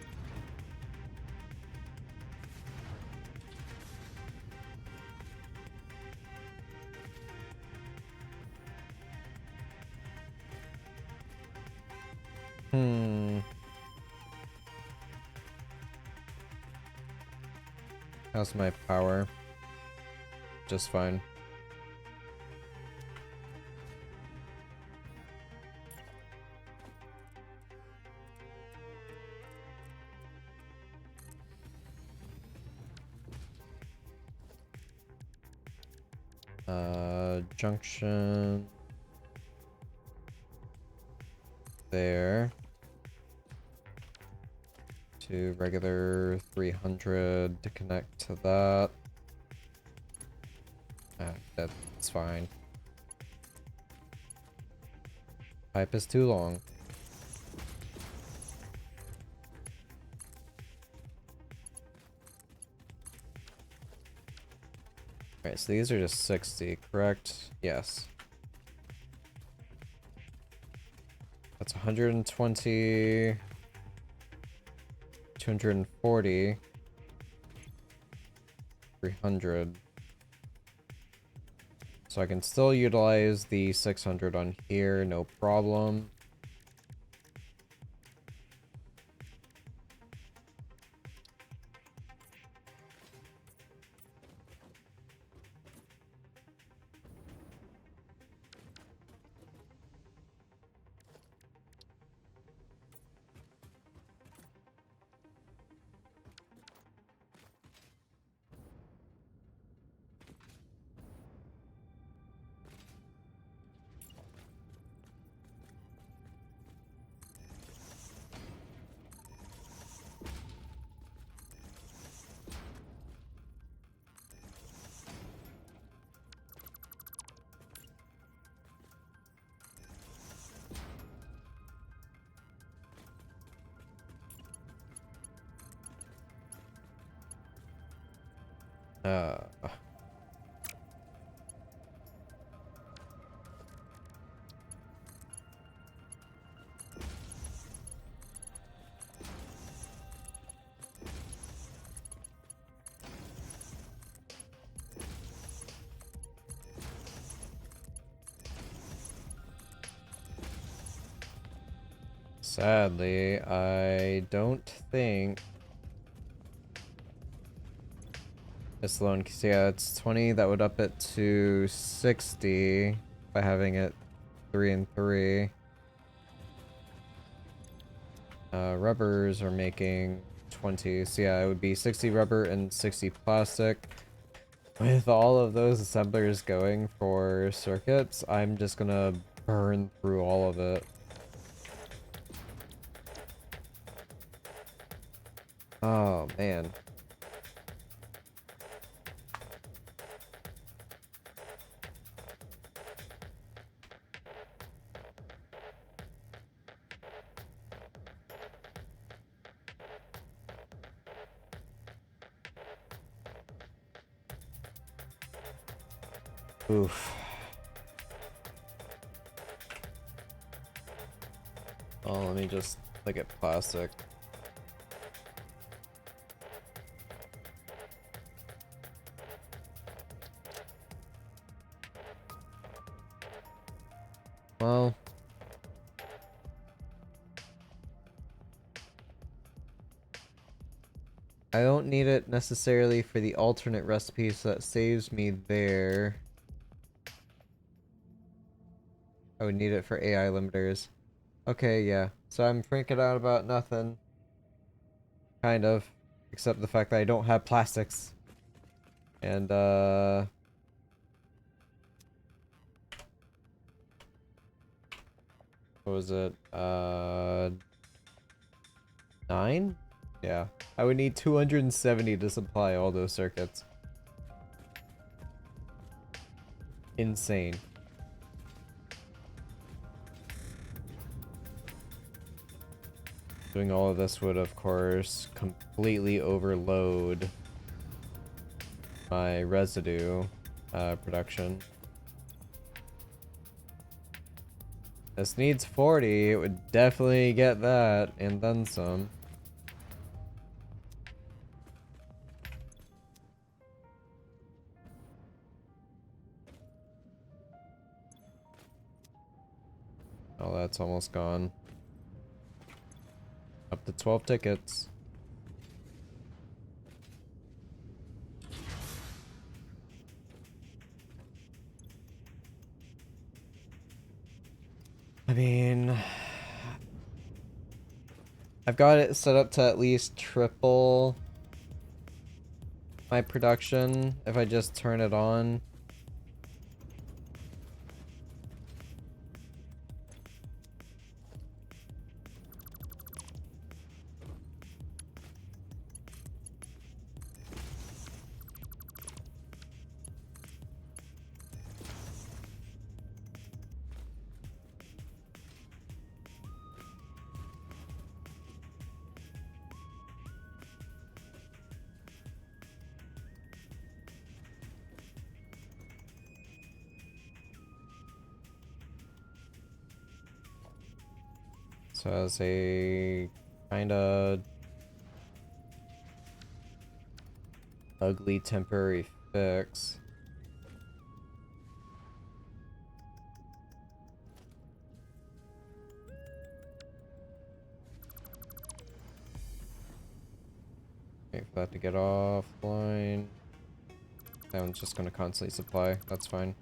How's my power? Just fine. Junction there to regular 300 to connect to that. That's fine. Pipe is too long. Alright, so these are just 60, correct? Yes. That's 120, 240, 300. So I can still utilize the 600 on here, no problem. Uh, Sadly, I don't think it's loan, because yeah, it's 20, that would up it to 60 by having it 3 and 3. Rubbers are making 20. So yeah, it would be 60 rubber and 60 plastic. With all of those assemblers going for circuits, I'm just gonna burn through all of it. Oh, man. Oof. Oh, let me just look at plastic. Well, I don't need it necessarily for the alternate recipe, so that saves me there. I would need it for AI limiters. Okay, yeah. So I'm freaking out about nothing. Kind of. Except the fact that I don't have plastics. And, what was it? 9? Yeah. I would need 270 to supply all those circuits. Insane. Doing all of this would, of course, completely overload my residue production. This needs 40, it would definitely get that, and then some. Oh, that's almost gone. Up to 12 tickets. I mean, I've got it set up to at least triple my production if I just turn it on. So as a kinda ugly temporary fix. Wait for that to get offline. That one's just gonna constantly supply. That's fine.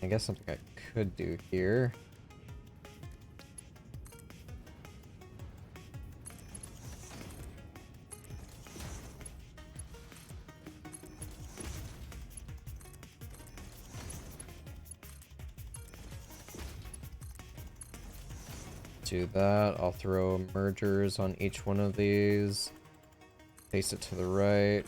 I guess something I could do here. Do that. I'll throw mergers on each one of these. Place it to the right.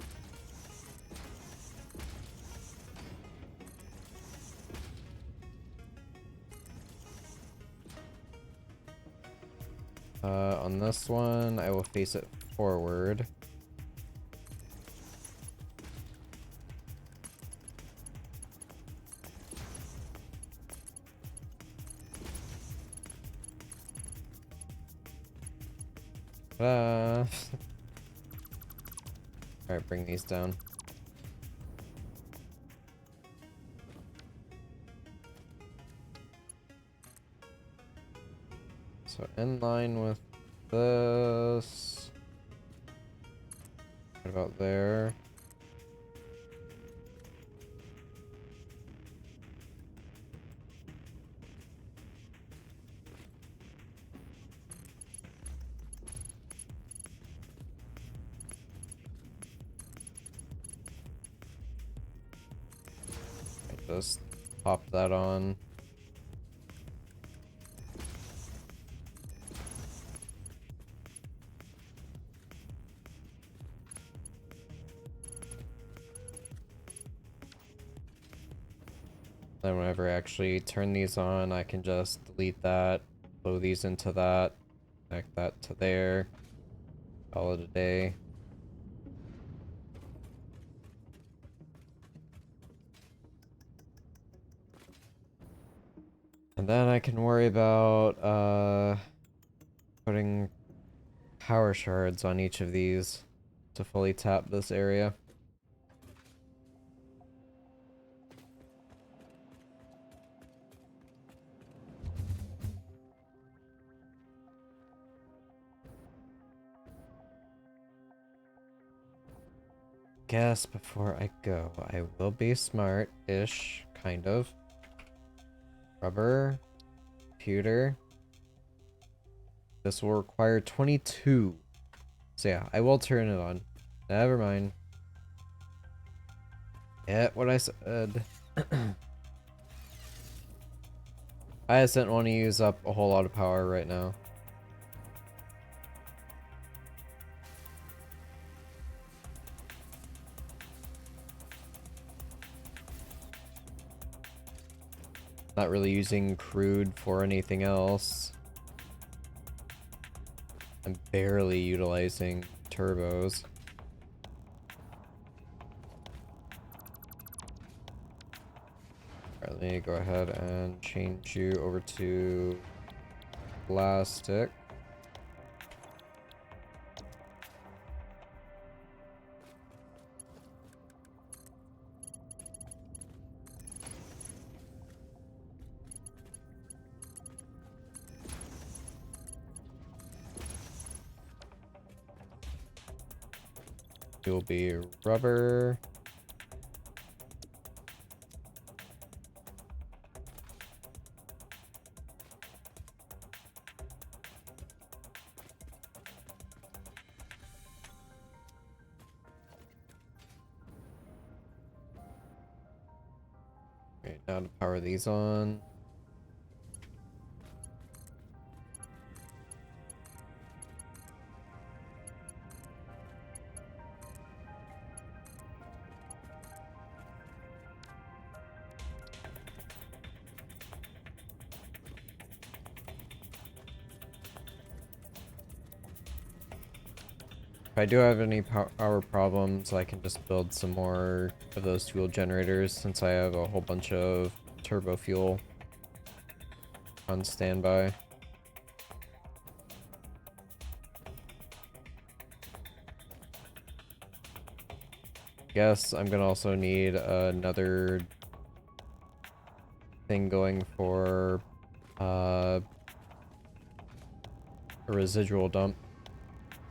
On this one, I will face it forward. Alright, bring these down. So in line with this. What about there? Just pop that on. Then whenever I actually turn these on, I can just delete that, blow these into that, connect that to there, call it a day. And then I can worry about putting power shards on each of these to fully tap this area. Guess before I go, I will be smart-ish, kind of. Rubber, computer. This will require 22. So yeah, I will turn it on. Never mind. Yeah, what I said. I just didn't want to use up a whole lot of power right now. Not really using crude for anything else. I'm barely utilizing turbos. Alright, let me go ahead and change you over to plastic. You'll be rubber. Okay, now to power these on. If I do have any power problems, I can just build some more of those fuel generators since I have a whole bunch of turbo fuel on standby. Guess I'm gonna also need another thing going for a residual dump.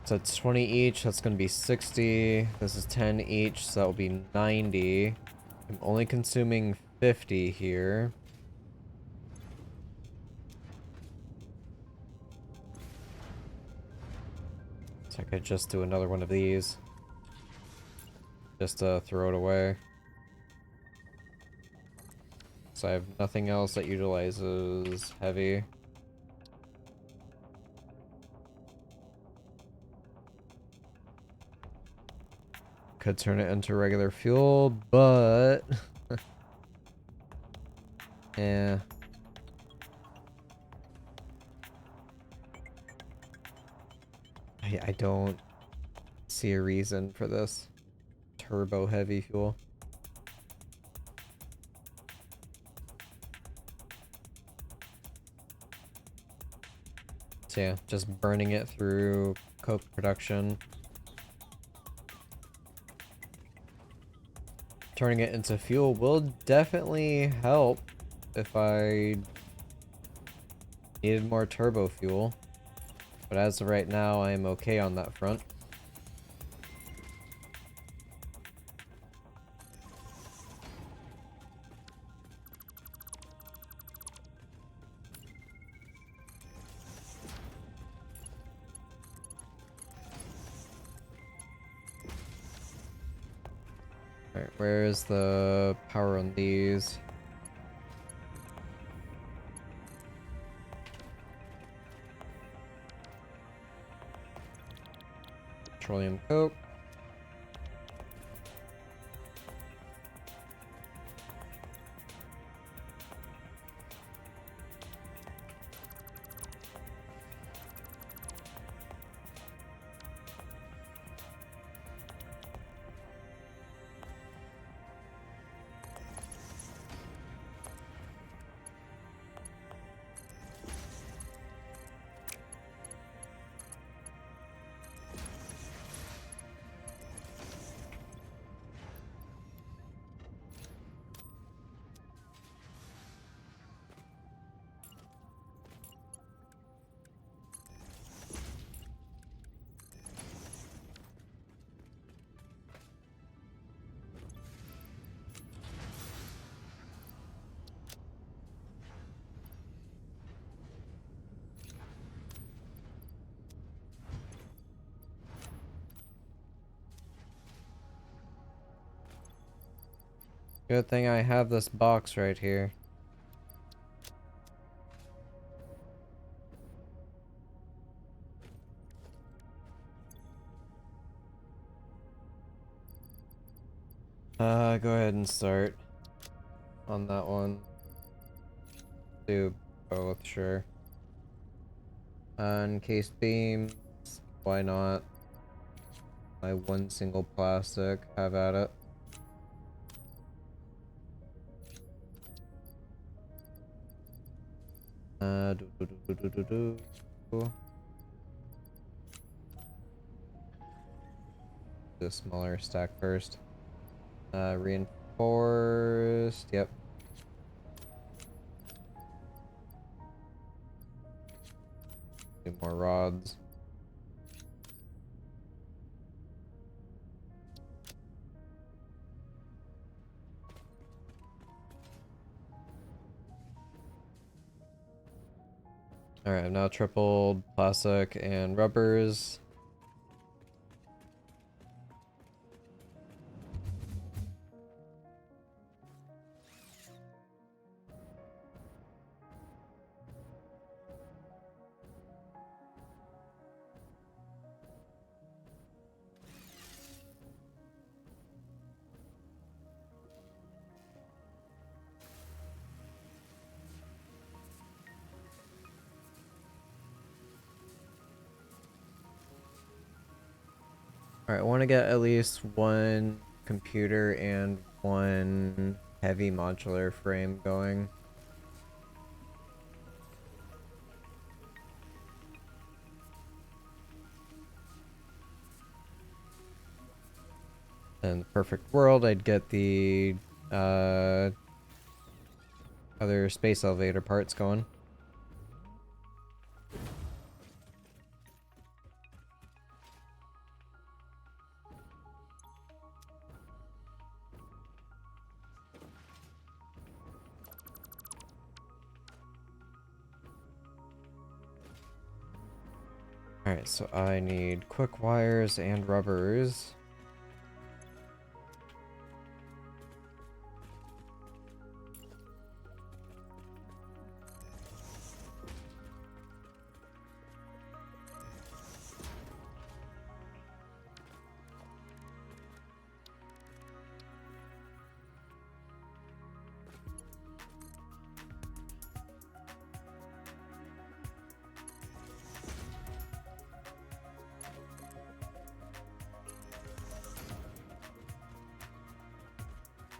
So it's 20 each, that's gonna be 60. This is 10 each, so that will be 90. I'm only consuming 50 here. So I could just do another one of these. Just to throw it away. So I have nothing else that utilizes heavy. Could turn it into regular fuel, but... yeah. I don't see a reason for this turbo heavy fuel. So yeah, just burning it through coke production. Turning it into fuel will definitely help if I needed more turbo fuel. But as of right now, I am okay on that front. Alright, where is the power on these? Petroleum coke. Good thing I have this box right here. Go ahead and start on that one. Do both, sure. Encased beams, why not? My one single plastic, have at it. Do. The smaller stack first. Reinforced, yep. Do more rods. Alright, I've now tripled plastic and rubbers. Alright, I want to get at least one computer and one heavy modular frame going. In the perfect world, I'd get the other space elevator parts going. Alright, so I need quick wires and rubbers.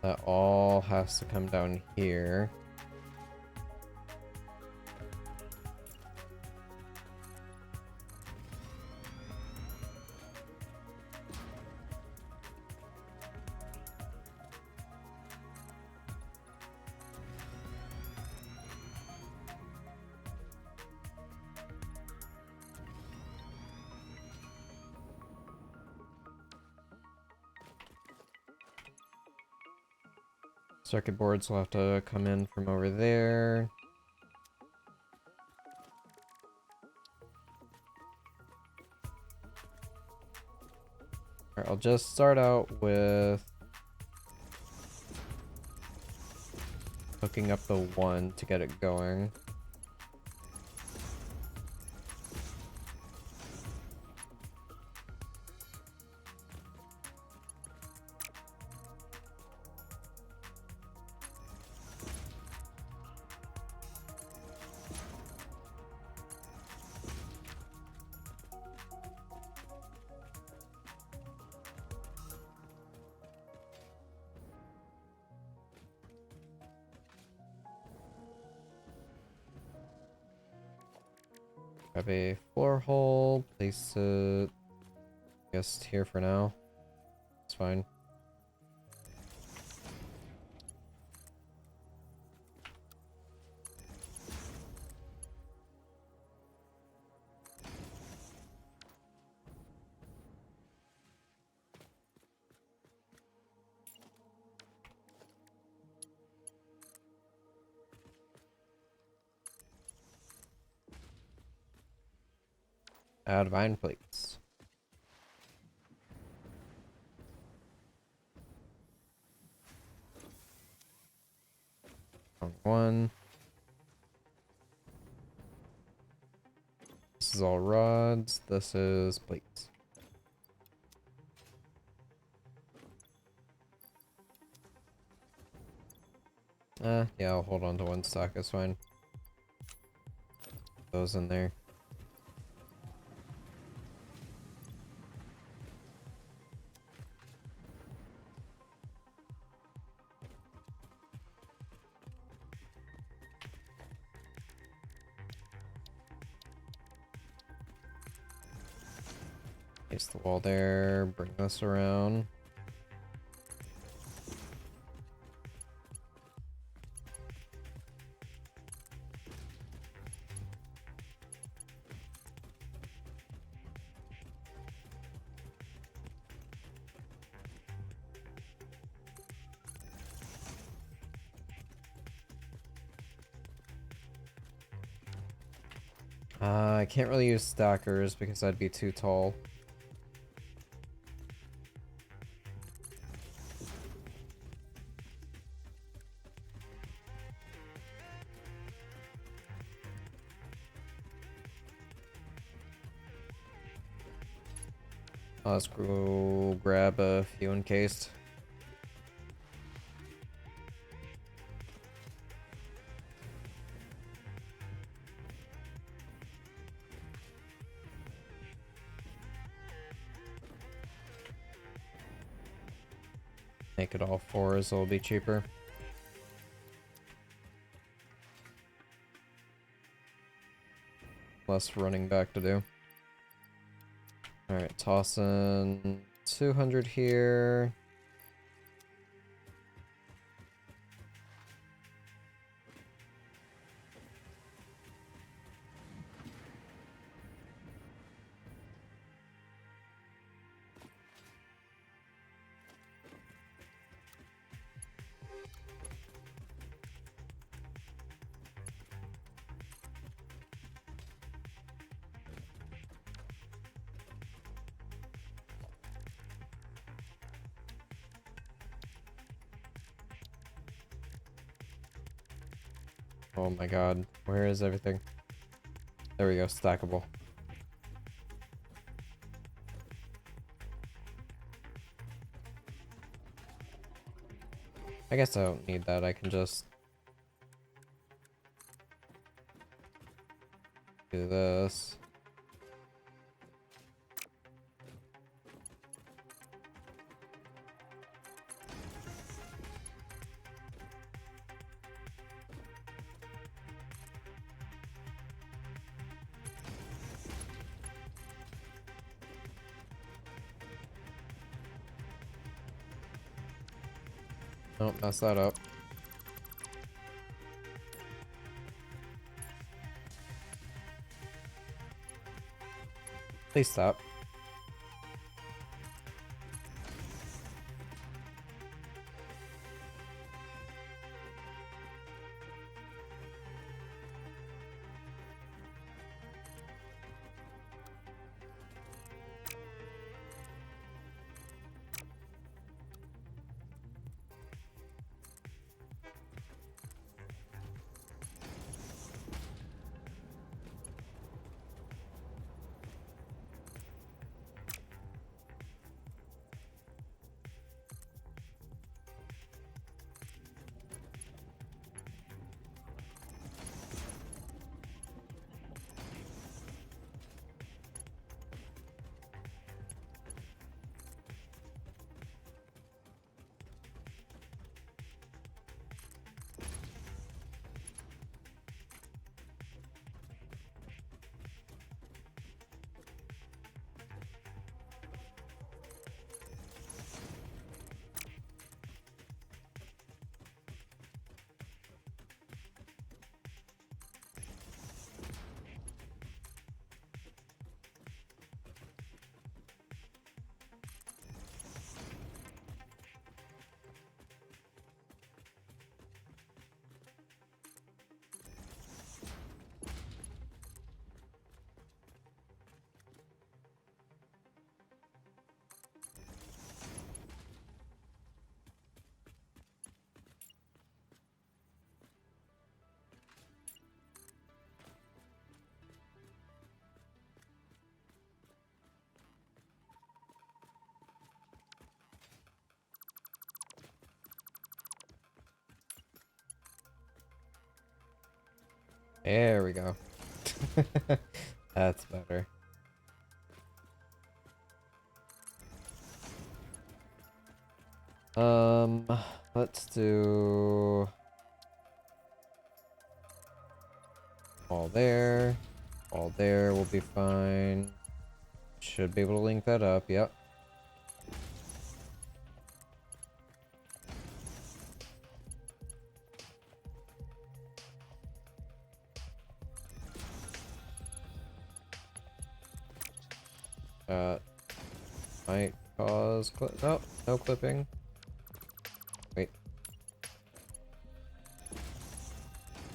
That all has to come down here. Circuit boards will have to come in from over there. Alright, I'll just start out with hooking up the one to get it going. Grab a floor hole, place it, I guess, here for now. It's fine. Add vine plates. Wrong one. This is all rods. This is plates. Yeah, I'll hold on to one stock. It's fine. Those in there. Place the wall there. Bring this around. I can't really use stackers because I'd be too tall. Let's go grab a few encased. Make it all fours, it'll be cheaper. Less running back to do. Alright, toss in 200 here. Oh my god, where is everything? There we go, stackable. I guess I don't need that, I can just do this. Don't mess that up. Please stop. There we go. That's better. Let's do all there. All there will be fine. Should be able to link that up, yep. Might cause no, no clipping. Wait.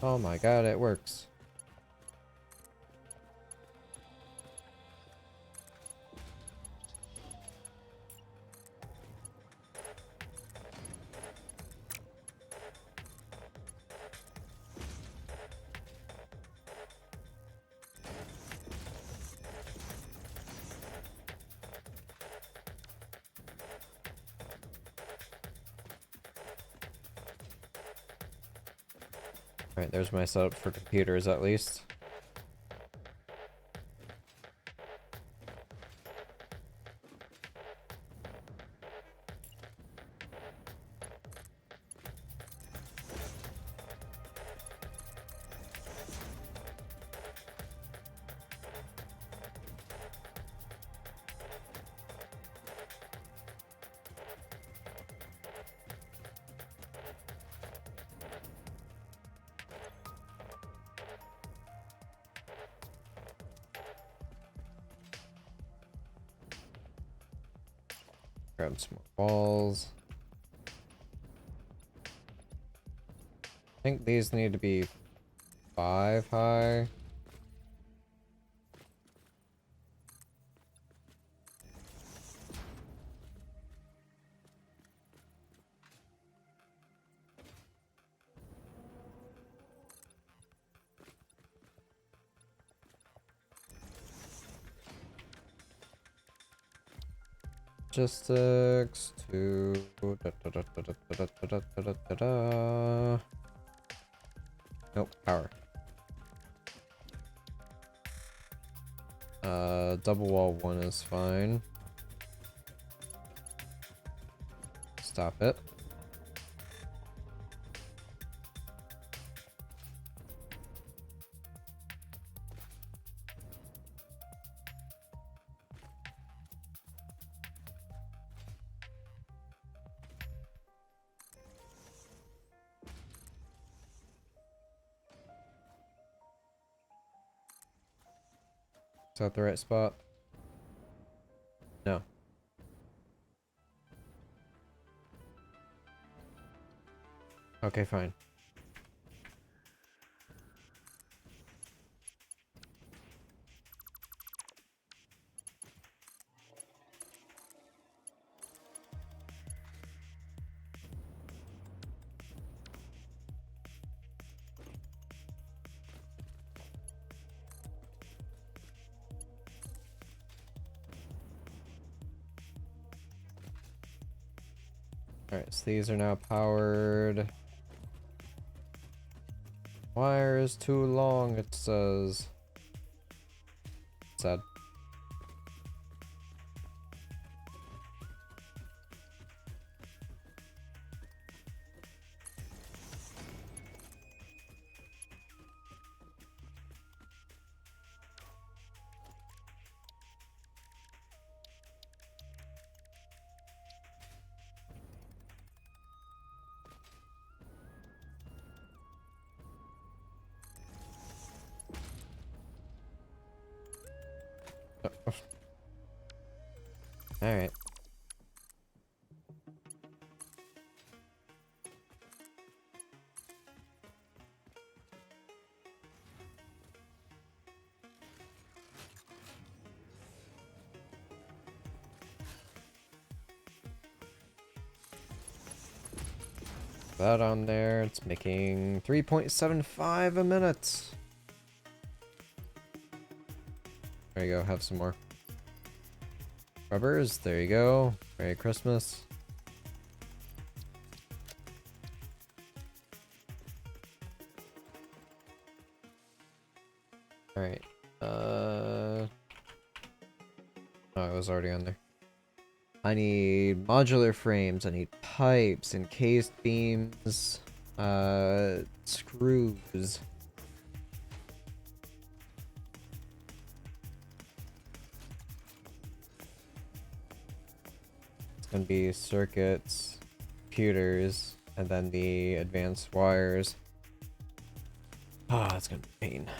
Oh my god, it works. Alright, there's my setup for computers at least. Grab some more walls. I think these need to be 5 high. Logistics to nope, power. Double wall 1 is fine. Stop it. Is that the right spot? No. Okay, fine. Alright, so these are now powered. Wire is too long, it says. Sad. Alright. That on there, it's making 3.75 a minute. There you go, have some more. Rubbers, there you go. Merry Christmas. Alright. Oh, it was already on there. I need modular frames, I need pipes, encased beams, screws. It's gonna be circuits, computers, and then the advanced wires. Ah, it's gonna be a pain.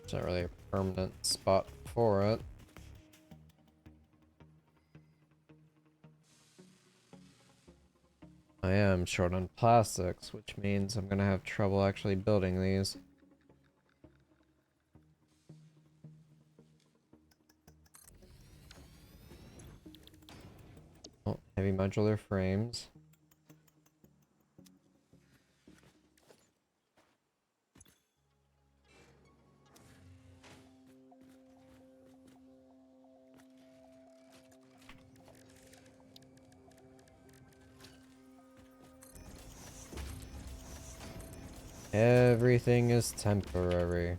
It's not really a permanent spot for it. I am short on plastics, which means I'm gonna have trouble actually building these. Oh, heavy modular frames. Everything is temporary.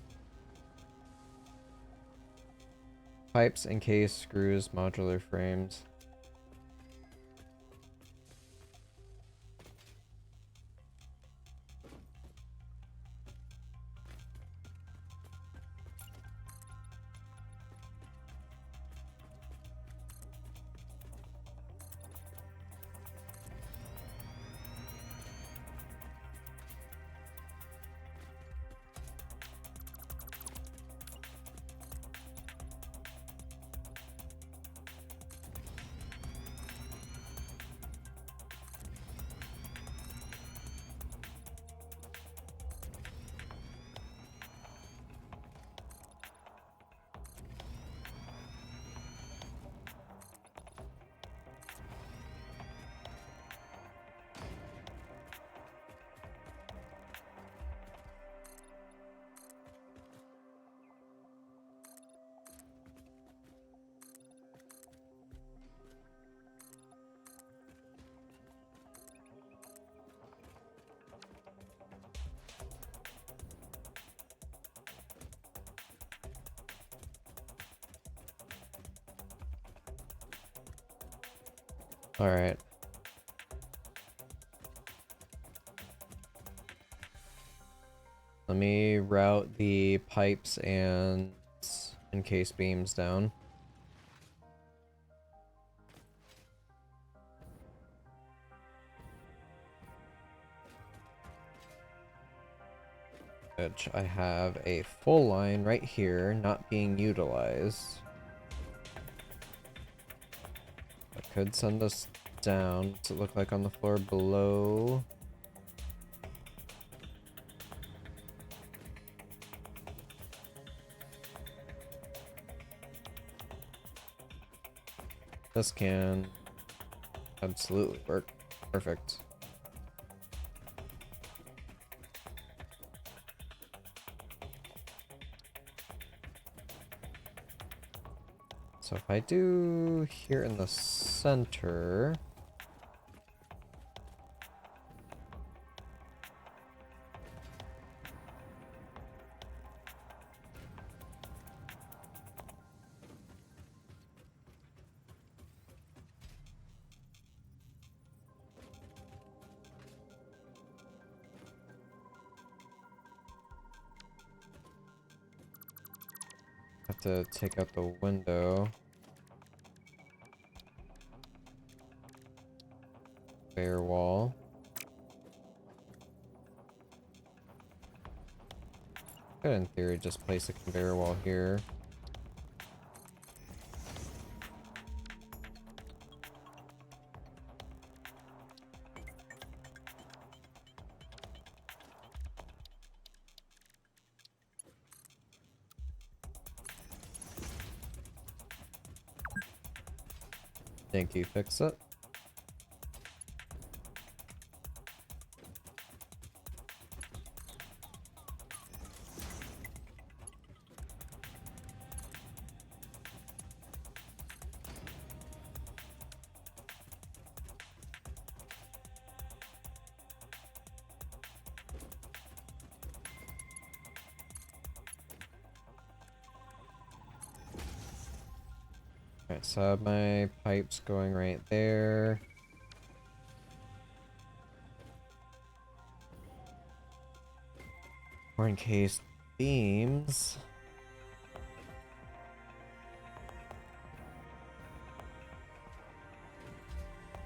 Pipes, encased screws, modular frames. Alright. Let me route the pipes and encased beams down. Which I have a full line right here, not being utilized. I could send this down. What's it look like on the floor below? This can absolutely work. Perfect. So if I do here in the center... Have to take out the window. Bare wall. Could in theory just place a conveyor wall here. Thank you, fix it. Alright, so I have my pipes going right there. Or in case beams.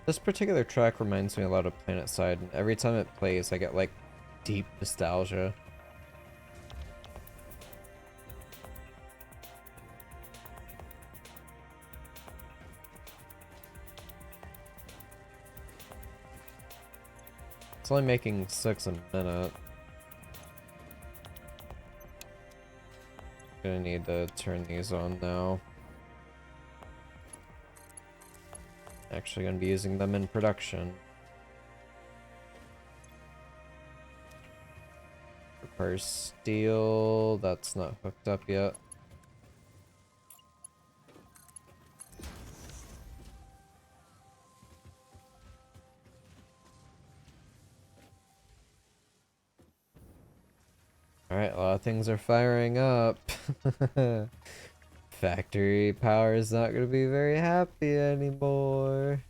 This particular track reminds me a lot of Planet Side, and every time it plays I get like deep nostalgia. It's only making 6 a minute. Gonna need to turn these on now. Actually gonna be using them in production. Requires steel, that's not hooked up yet. Alright, a lot of things are firing up. Factory power is not going to be very happy anymore.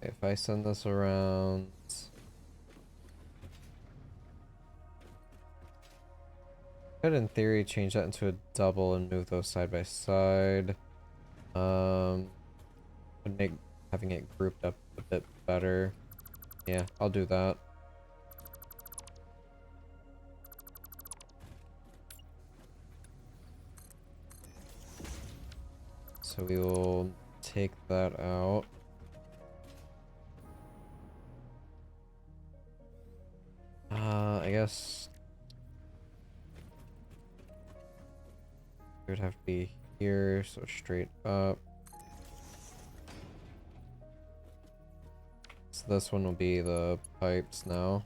If I send this around... could in theory change that into a double and move those side by side. Would make having it grouped up a bit better. Yeah, I'll do that. So we will take that out. I guess it would have to be here, so straight up. So this one will be the pipes now.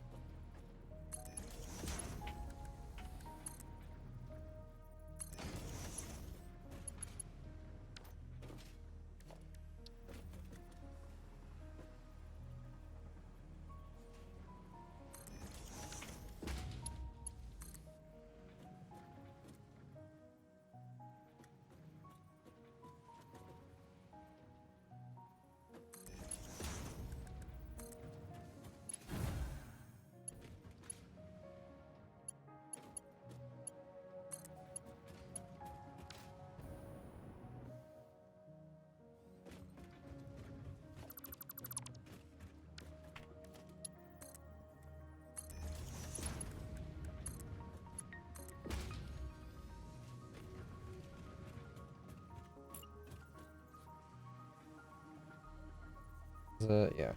Yeah.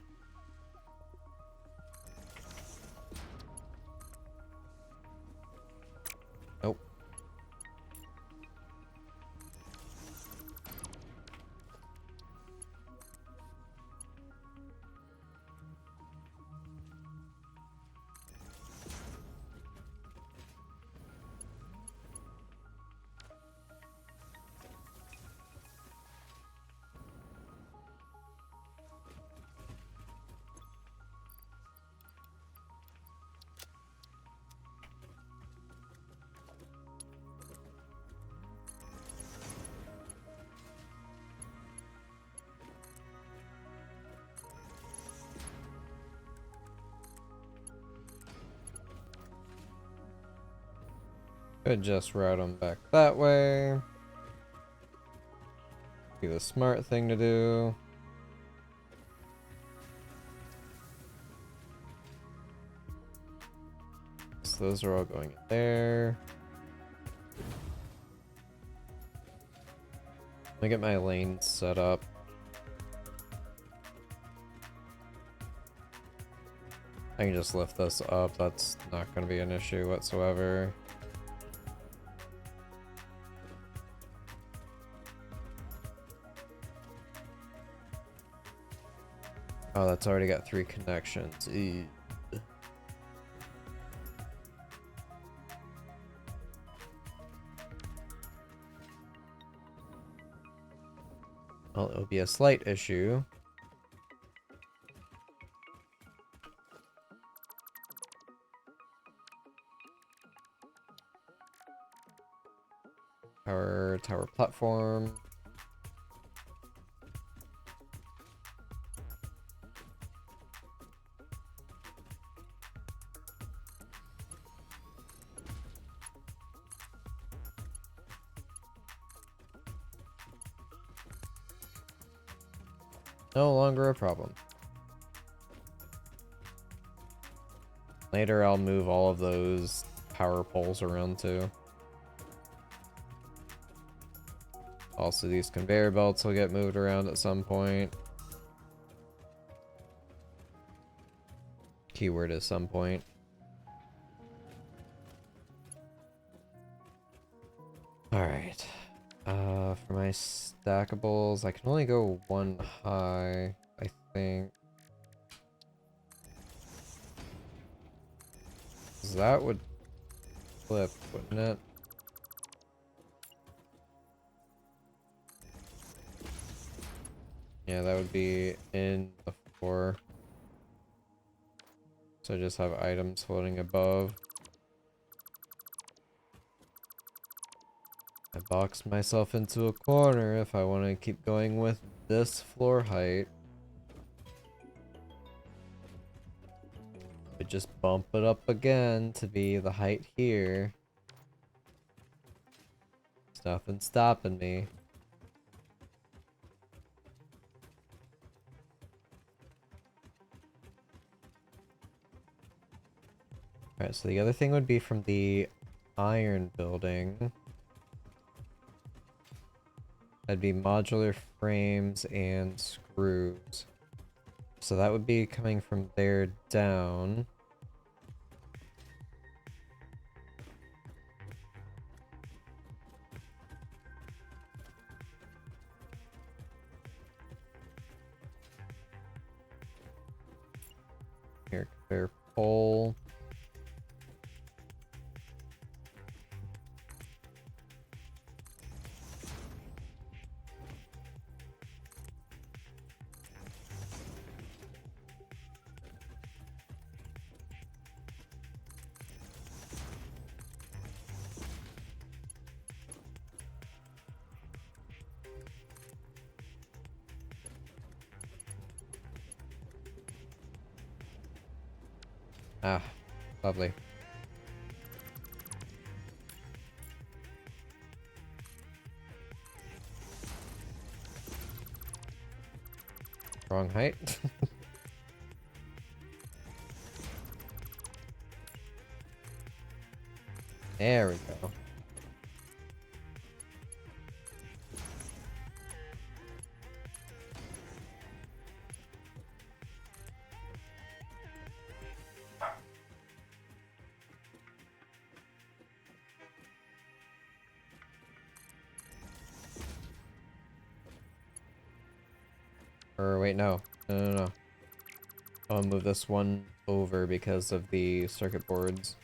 Nope. Could just route them back that way. Be the smart thing to do. so those are all going in there. Let me get my lane set up. I can just lift this up, that's not going to be an issue whatsoever. Oh, that's already got 3 connections. Ew. Well, it'll be a slight issue. Tower platform. No longer a problem. Later I'll move all of those power poles around too. Also, these conveyor belts will get moved around at some point. Keyword is some point. Alright. For my stackables, I can only go 1 high, I think. So that would flip, wouldn't it? Yeah, that would be in the floor. So I just have items floating above. I boxed myself into a corner if I want to keep going with this floor height. I just bump it up again to be the height here. There's nothing stopping me. Alright, so the other thing would be from the iron building. That'd be modular frames and screws. So that would be coming from there down. Here, conveyor pole. Ah, lovely. Wrong height. There we go. Or wait, no. No. I'll move this one over because of the circuit boards.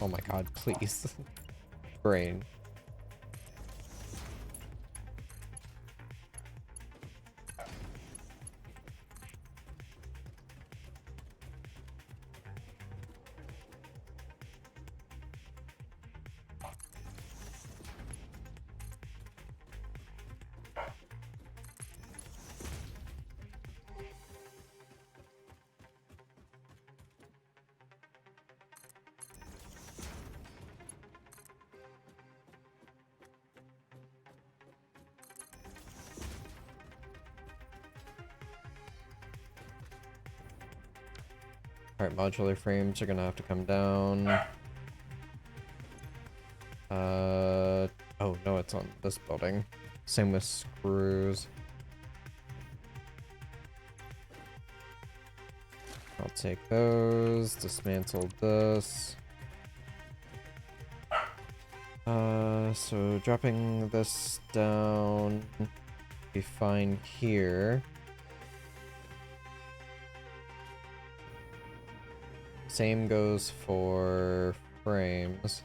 Oh my god, please. Brain. Alright, modular frames are gonna have to come down. Oh no, it's on this building. Same with screws. I'll take those, dismantle this. So dropping this down, be fine here. Same goes for frames.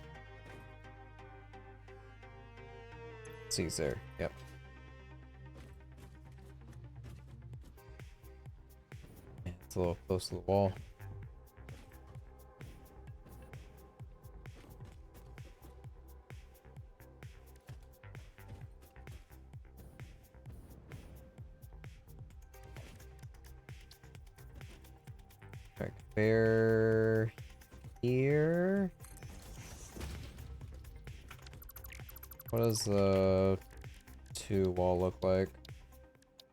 Caesar, yep. Yeah, it's a little close to the wall. Alright, fair here. What does the 2 wall look like?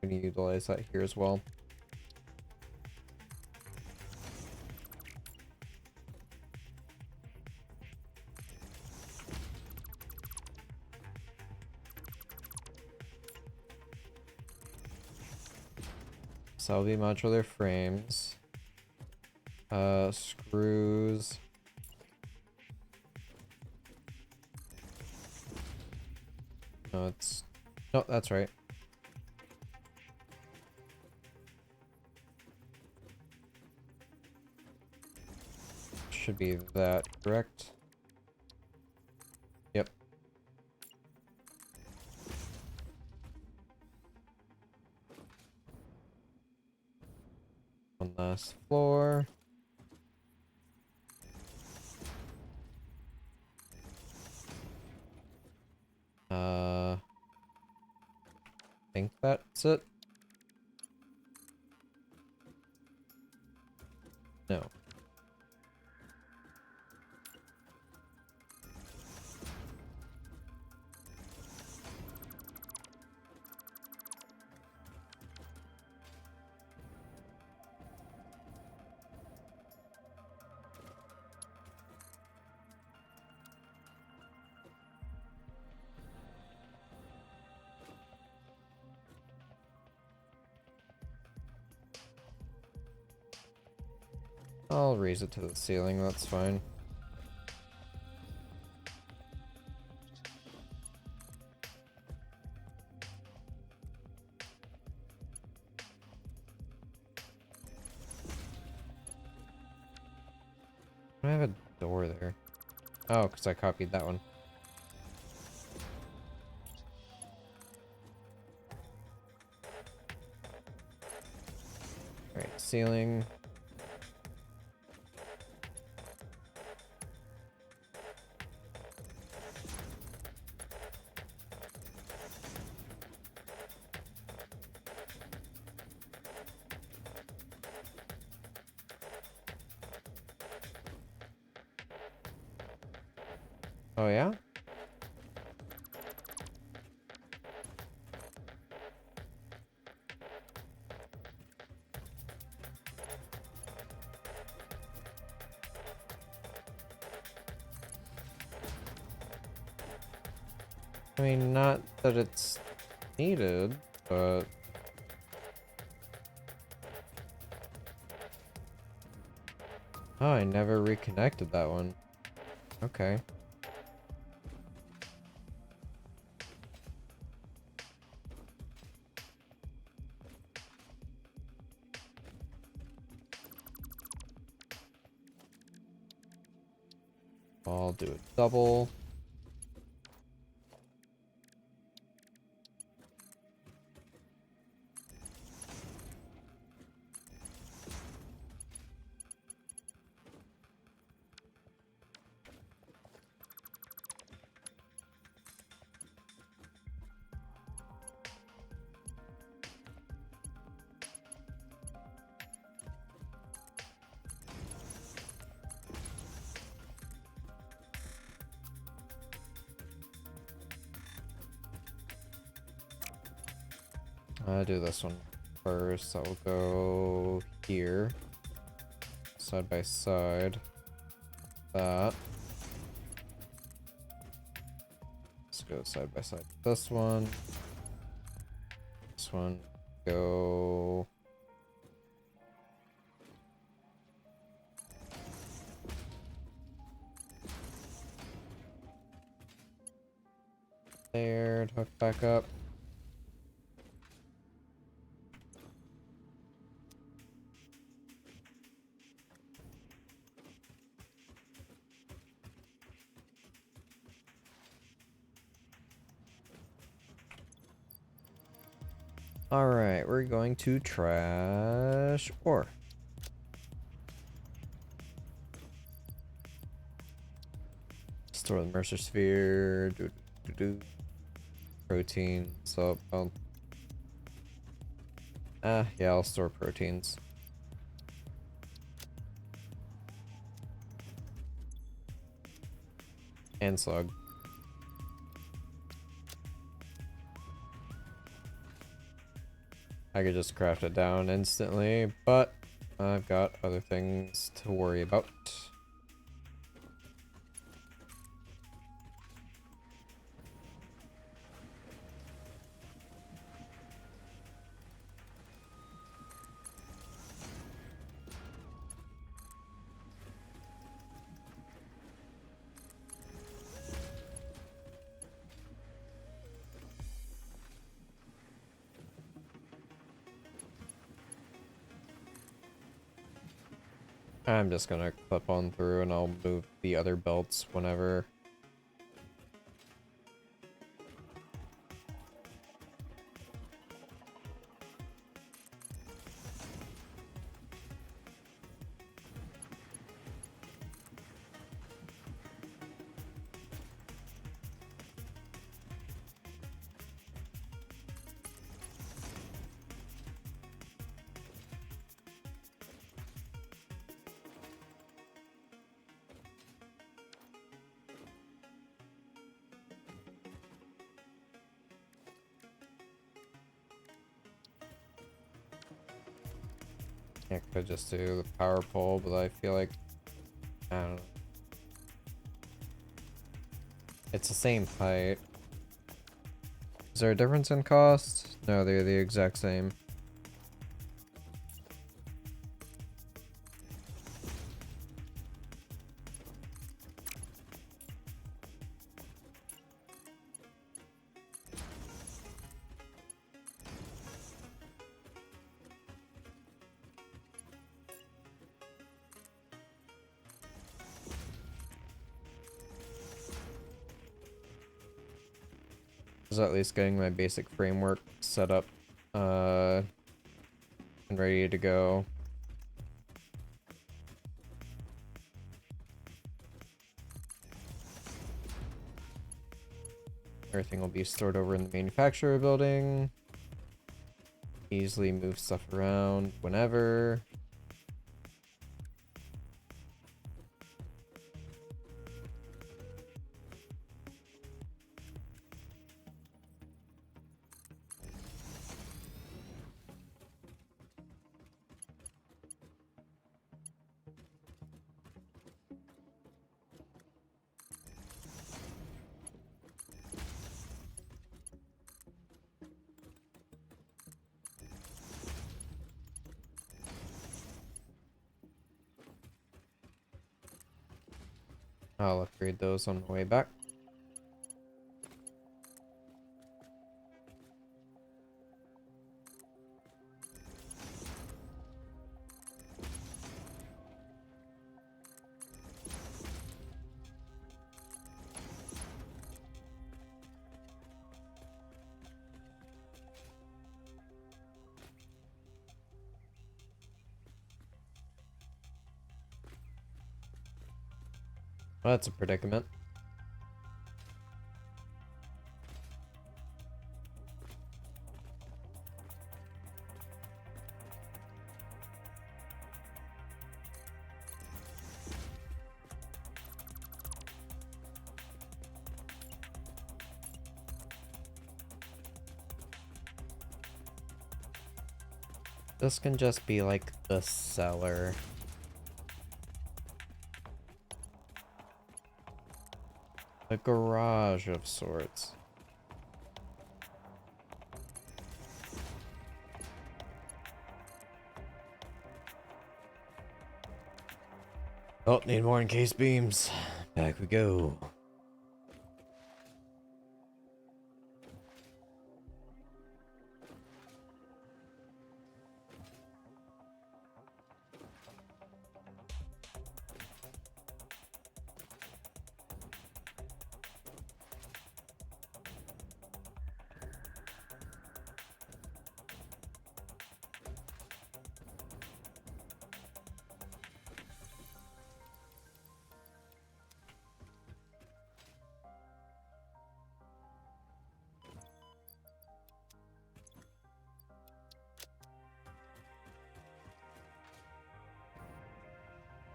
We can utilize that here as well. So that'll be modular frames. Screws. No, it's... No, that's right. Should be that, correct? Yep. One last floor. Think that's it. No. I'll raise it to the ceiling, that's fine. I have a door there. Oh, because I copied that one. Alright, ceiling. Oh yeah? I mean, not that it's needed, but... Oh, I never reconnected that one. Okay. I'll do a double. I'll do this one first. I'll go here. side by side. That. Let's go side by side. This one. This one. Go. There, hook back up. Alright, we're going to trash ore. Store the Mercer Sphere. Protein. So, yeah, I'll store proteins. And slug. I could just craft it down instantly, but I've got other things to worry about. I'm just gonna clip on through and I'll move the other belts whenever. I could just do the power pole, but I feel like, I don't know. It's the same height. Is there a difference in cost? No, they're the exact same. Is at least getting my basic framework set up and ready to go. Everything will be stored over in the manufacturer building. Easily move stuff around whenever. I'll upgrade those on the way back. Well, that's a predicament. This can just be like the cellar. A garage of sorts. Oh, need more encased beams. Back we go.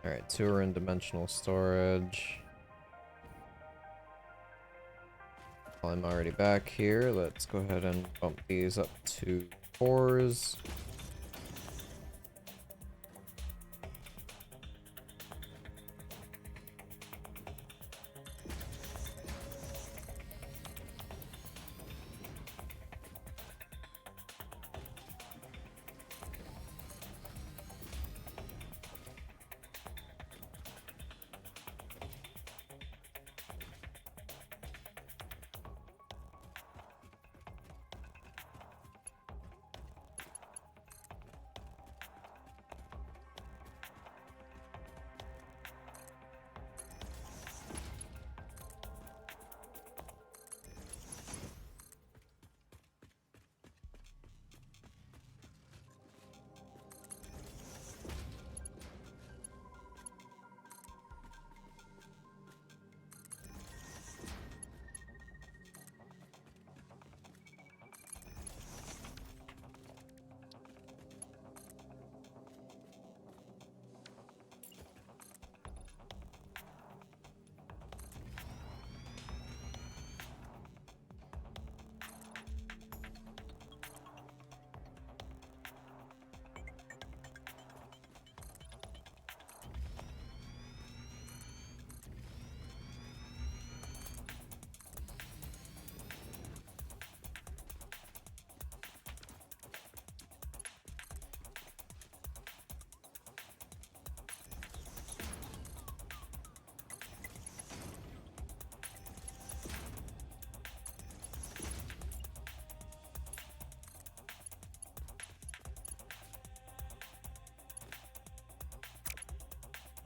Alright, 2 are in dimensional storage. While I'm already back here, let's go ahead and bump these up to 4s.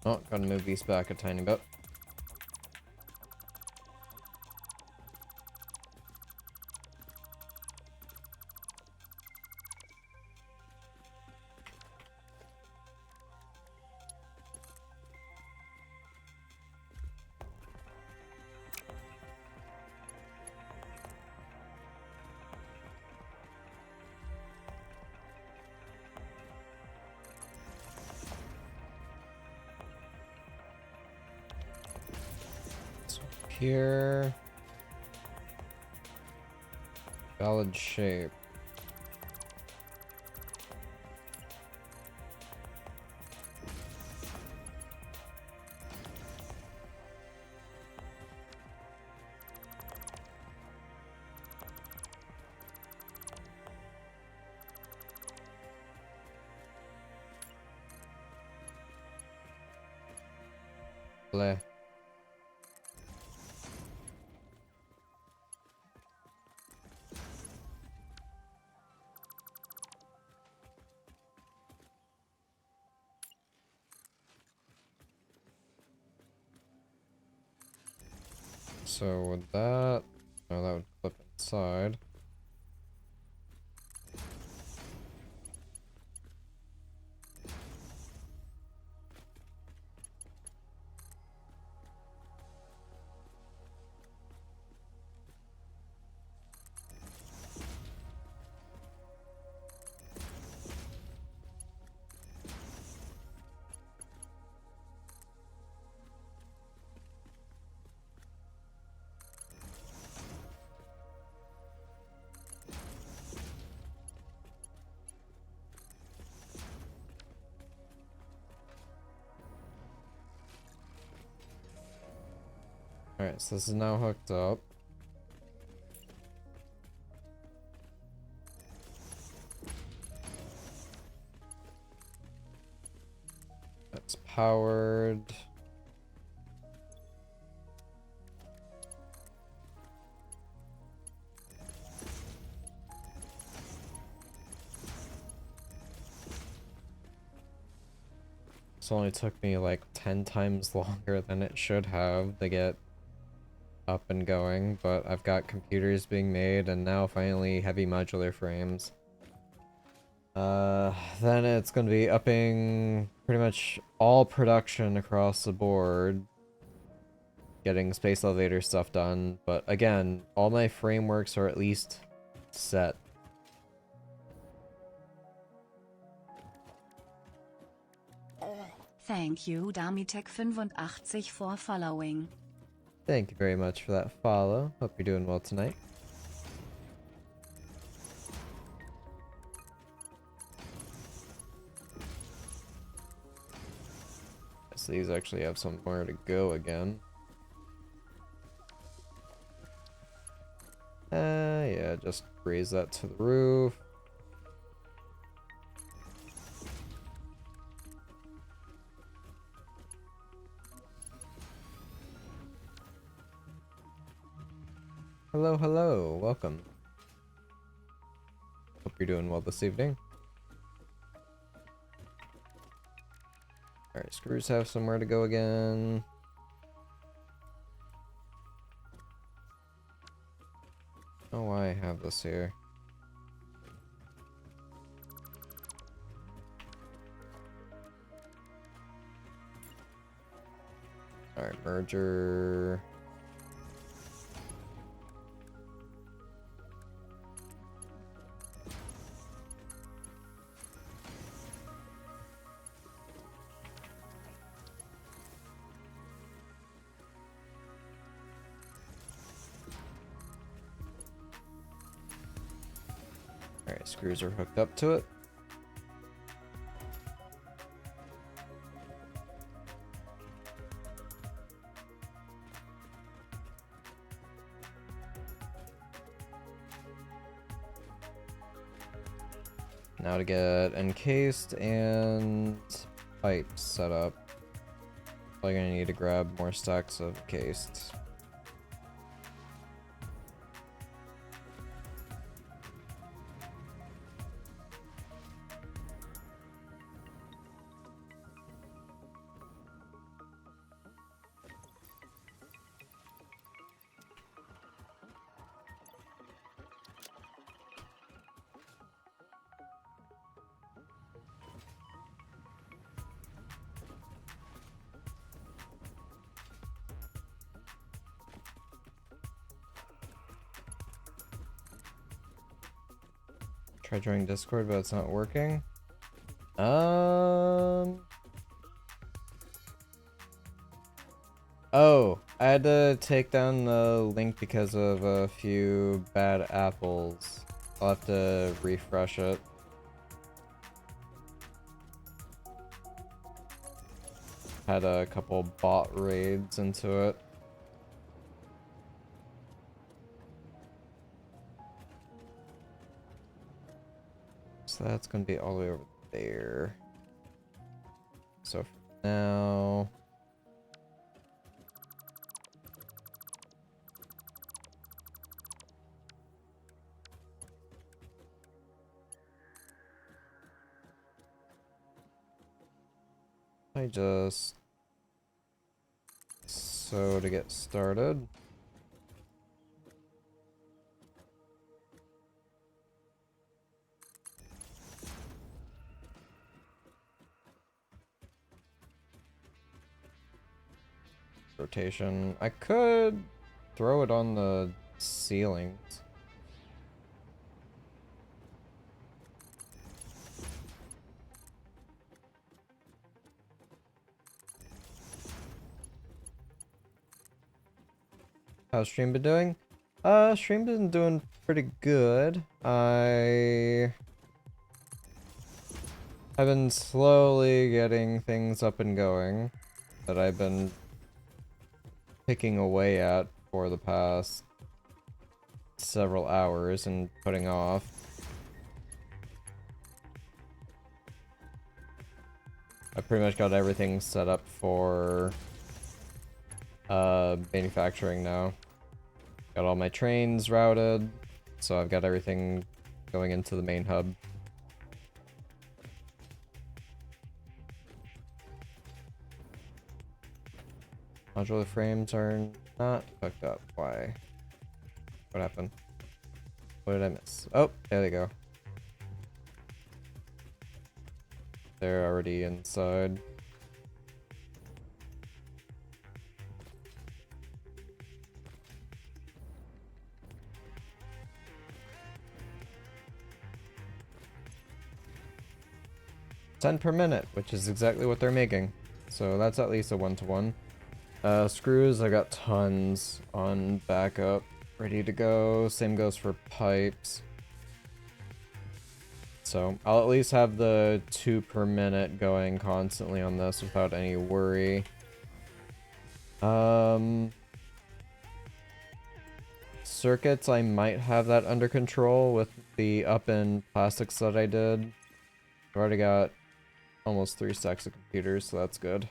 Oh, gotta move these back a tiny bit. Here. Valid shape. Bleh. So with that, oh, that would clip inside. Alright, so this is now hooked up. That's powered. This only took me like 10 times longer than it should have to get up and going, but I've got computers being made and now finally heavy modular frames. Then it's gonna be upping pretty much all production across the board, getting space elevator stuff done, but again, all my frameworks are at least set. Thank you, Damitech85 for following. Thank you very much for that follow. Hope you're doing well tonight. So these actually have somewhere to go again. Yeah, just raise that to the roof. Hello, hello, welcome. Hope you're doing well this evening. Alright, screws have somewhere to go again. Oh, why I have this here. Alright, merger. Alright, screws are hooked up to it. Now to get encased and pipes set up. Probably gonna need to grab more stacks of encased. Try joining Discord, but it's not working. Oh, I had to take down the link because of a few bad apples. I'll have to refresh it. Had a couple bot raids into it. So that's gonna be all the way over there. So for now, I just so to get started. Rotation. I could throw it on the ceilings. How's stream been doing? Stream been doing pretty good. I've been slowly getting things up and going that I've been picking away at for the past several hours and putting off. I pretty much got everything set up for manufacturing now. Got all my trains routed, so I've got everything going into the main hub. Modular frames are not hooked up. Why? What happened? What did I miss? Oh, there they go. They're already inside. $10 per minute, which is exactly what they're making. So that's at least a 1-to-1. Screws, I got tons on backup, ready to go. Same goes for pipes. So I'll at least have the 2 per minute going constantly on this without any worry. Circuits, I might have that under control with the up-in plastics that I did. I've already got almost 3 stacks of computers, so that's good.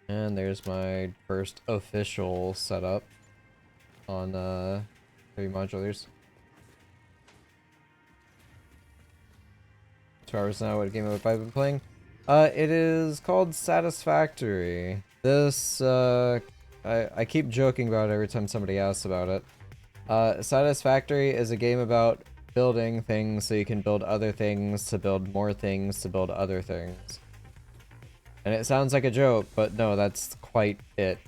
And there's my first official setup on 3 modulars. 2 hours now. What game have I been playing? It is called Satisfactory. This, I keep joking about it every time somebody asks about it. Satisfactory is a game about building things so you can build other things to build more things to build other things. And it sounds like a joke, but no, that's quite it.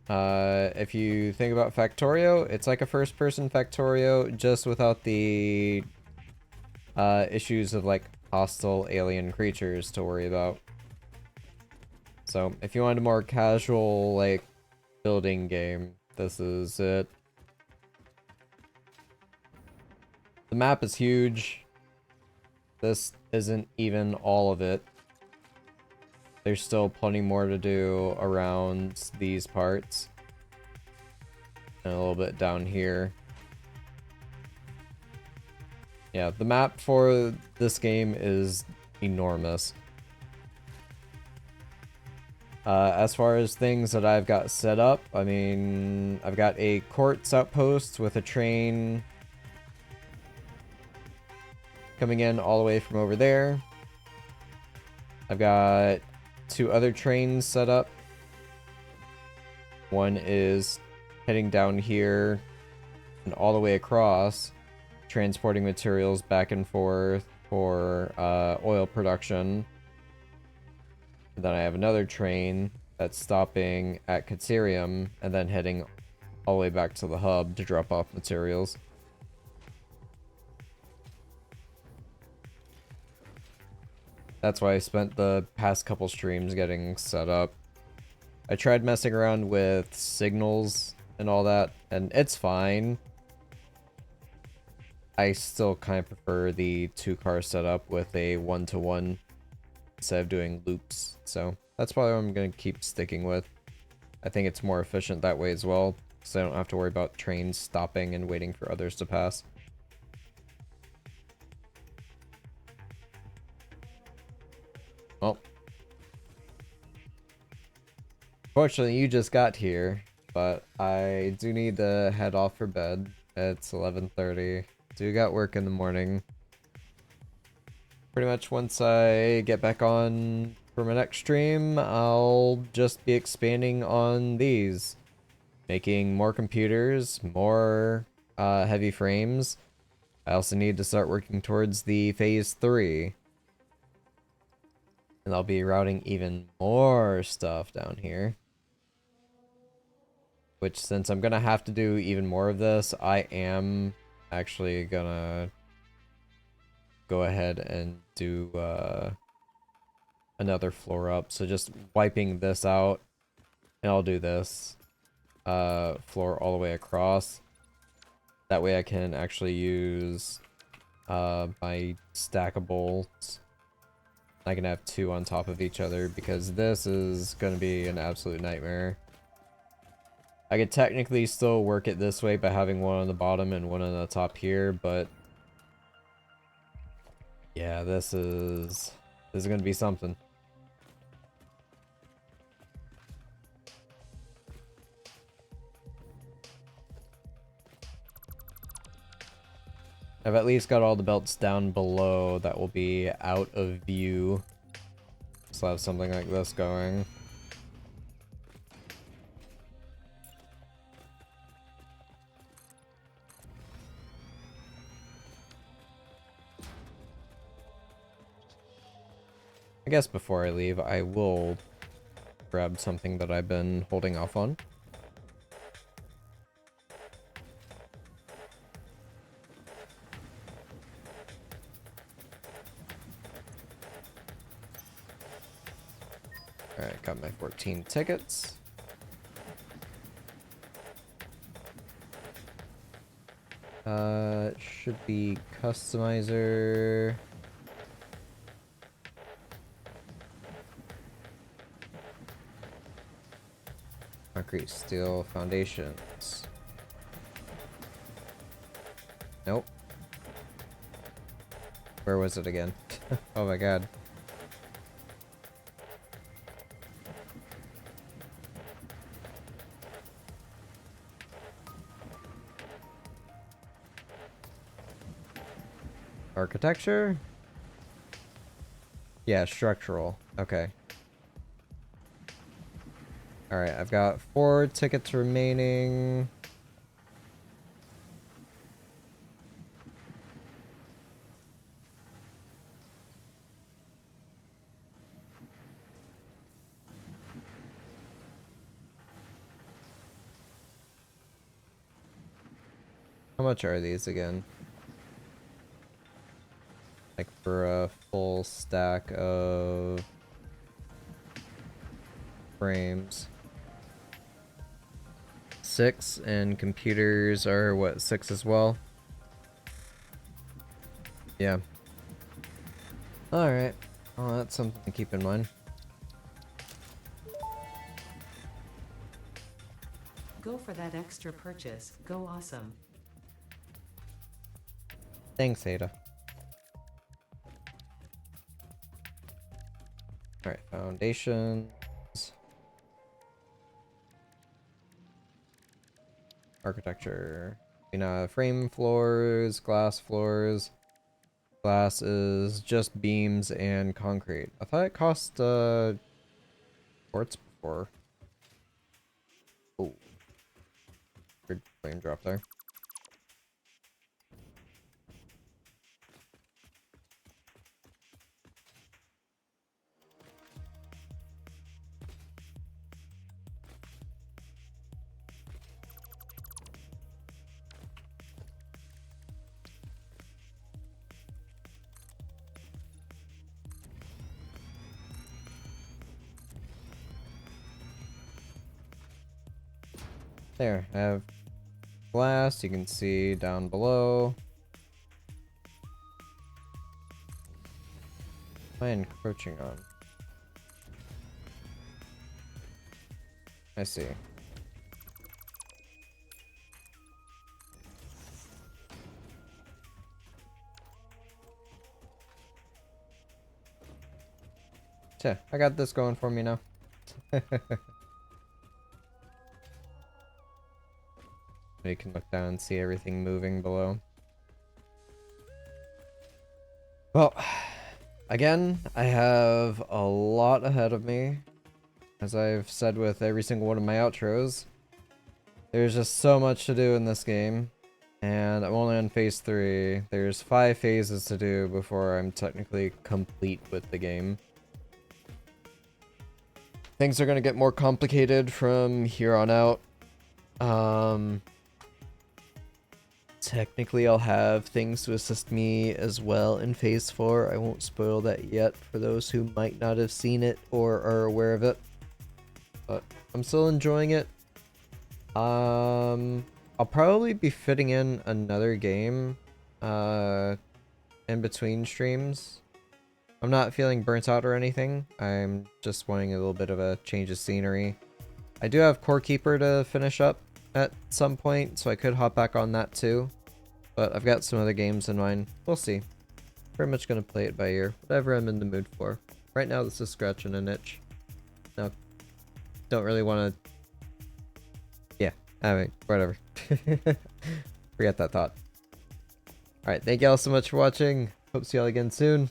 If you think about Factorio, it's like a first-person Factorio, just without the issues of like hostile alien creatures to worry about. So if you want a more casual like building game, this is it. The map is huge. This isn't even all of it. There's still plenty more to do around these parts. And a little bit down here. Yeah, the map for this game is enormous. As far as things that I've got set up, I mean, I've got a quartz outpost with a train coming in all the way from over there. I've got 2 other trains set up. One is heading down here and all the way across, transporting materials back and forth for oil production. And then I have another train that's stopping at Caterium and then heading all the way back to the hub to drop off materials. That's why I spent the past couple streams getting set up. I tried messing around with signals and all that, and it's fine. I still kind of prefer the 2-car setup with a 1-to-1 instead of doing loops, so that's probably what I'm going to keep sticking with. I think it's more efficient that way as well, so I don't have to worry about trains stopping and waiting for others to pass. Well, fortunately you just got here, but I do need to head off for bed. It's 11:30. Do got work in the morning. Pretty much once I get back on for my next stream, I'll just be expanding on these. Making more computers, more heavy frames. I also need to start working towards the phase 3. And I'll be routing even more stuff down here. Which, since I'm gonna have to do even more of this, I am actually gonna go ahead and do another floor up. So just wiping this out, and I'll do this floor all the way across. That way I can actually use my stackables I can have 2 on top of each other because this is going to be an absolute nightmare. I could technically still work it this way by having 1 on the bottom and 1 on the top here, but yeah, this is going to be something. I've at least got all the belts down below that will be out of view. So I have something like this going. I guess before I leave, I will grab something that I've been holding off on. Alright, got my 14 tickets. It should be customizer. Concrete, steel, foundations. Nope. Where was it again? Oh my god. Architecture? Yeah, structural. Okay. Alright, I've got 4 tickets remaining. How much are these again? Like for a full stack of frames. 6, and computers are what, 6 as well? Yeah. Alright. Well, that's something to keep in mind. Go for that extra purchase. Go awesome. Thanks, Ada. Alright, foundations. Architecture. You know, frame floors, glass floors. Glass is just beams and concrete. I thought it cost quartz before. Oh. Weird flame drop there. There, I have glass, you can see down below. What am I encroaching on? I see. I got this going for me now. You can look down and see everything moving below. Well, again, I have a lot ahead of me. As I've said with every single one of my outros, there's just so much to do in this game. And I'm only on phase 3. There's 5 phases to do before I'm technically complete with the game. Things are going to get more complicated from here on out. Technically, I'll have things to assist me as well in Phase 4. I won't spoil that yet for those who might not have seen it or are aware of it. But I'm still enjoying it. I'll probably be fitting in another game in between streams. I'm not feeling burnt out or anything. I'm just wanting a little bit of a change of scenery. I do have Core Keeper to finish up at some point, so I could hop back on that too. But I've got some other games in mind. We'll see. Pretty much gonna play it by ear. Whatever I'm in the mood for. Right now this is scratching an itch. No. Don't really want to... Yeah. I mean, whatever. Forget that thought. Alright, thank you all so much for watching. Hope to see y'all again soon.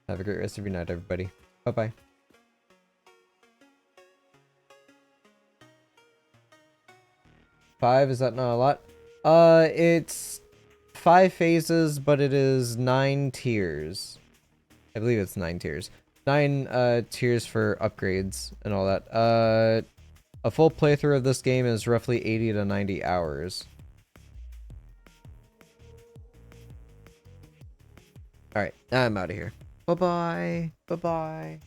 Have a great rest of your night, everybody. Bye-bye. 5, is that not a lot? It's 5 phases, but it is 9 tiers. I believe it's 9 tiers. 9 tiers for upgrades and all that. A full playthrough of this game is roughly 80 to 90 hours. Alright, I'm out of here. Bye-bye. Bye-bye.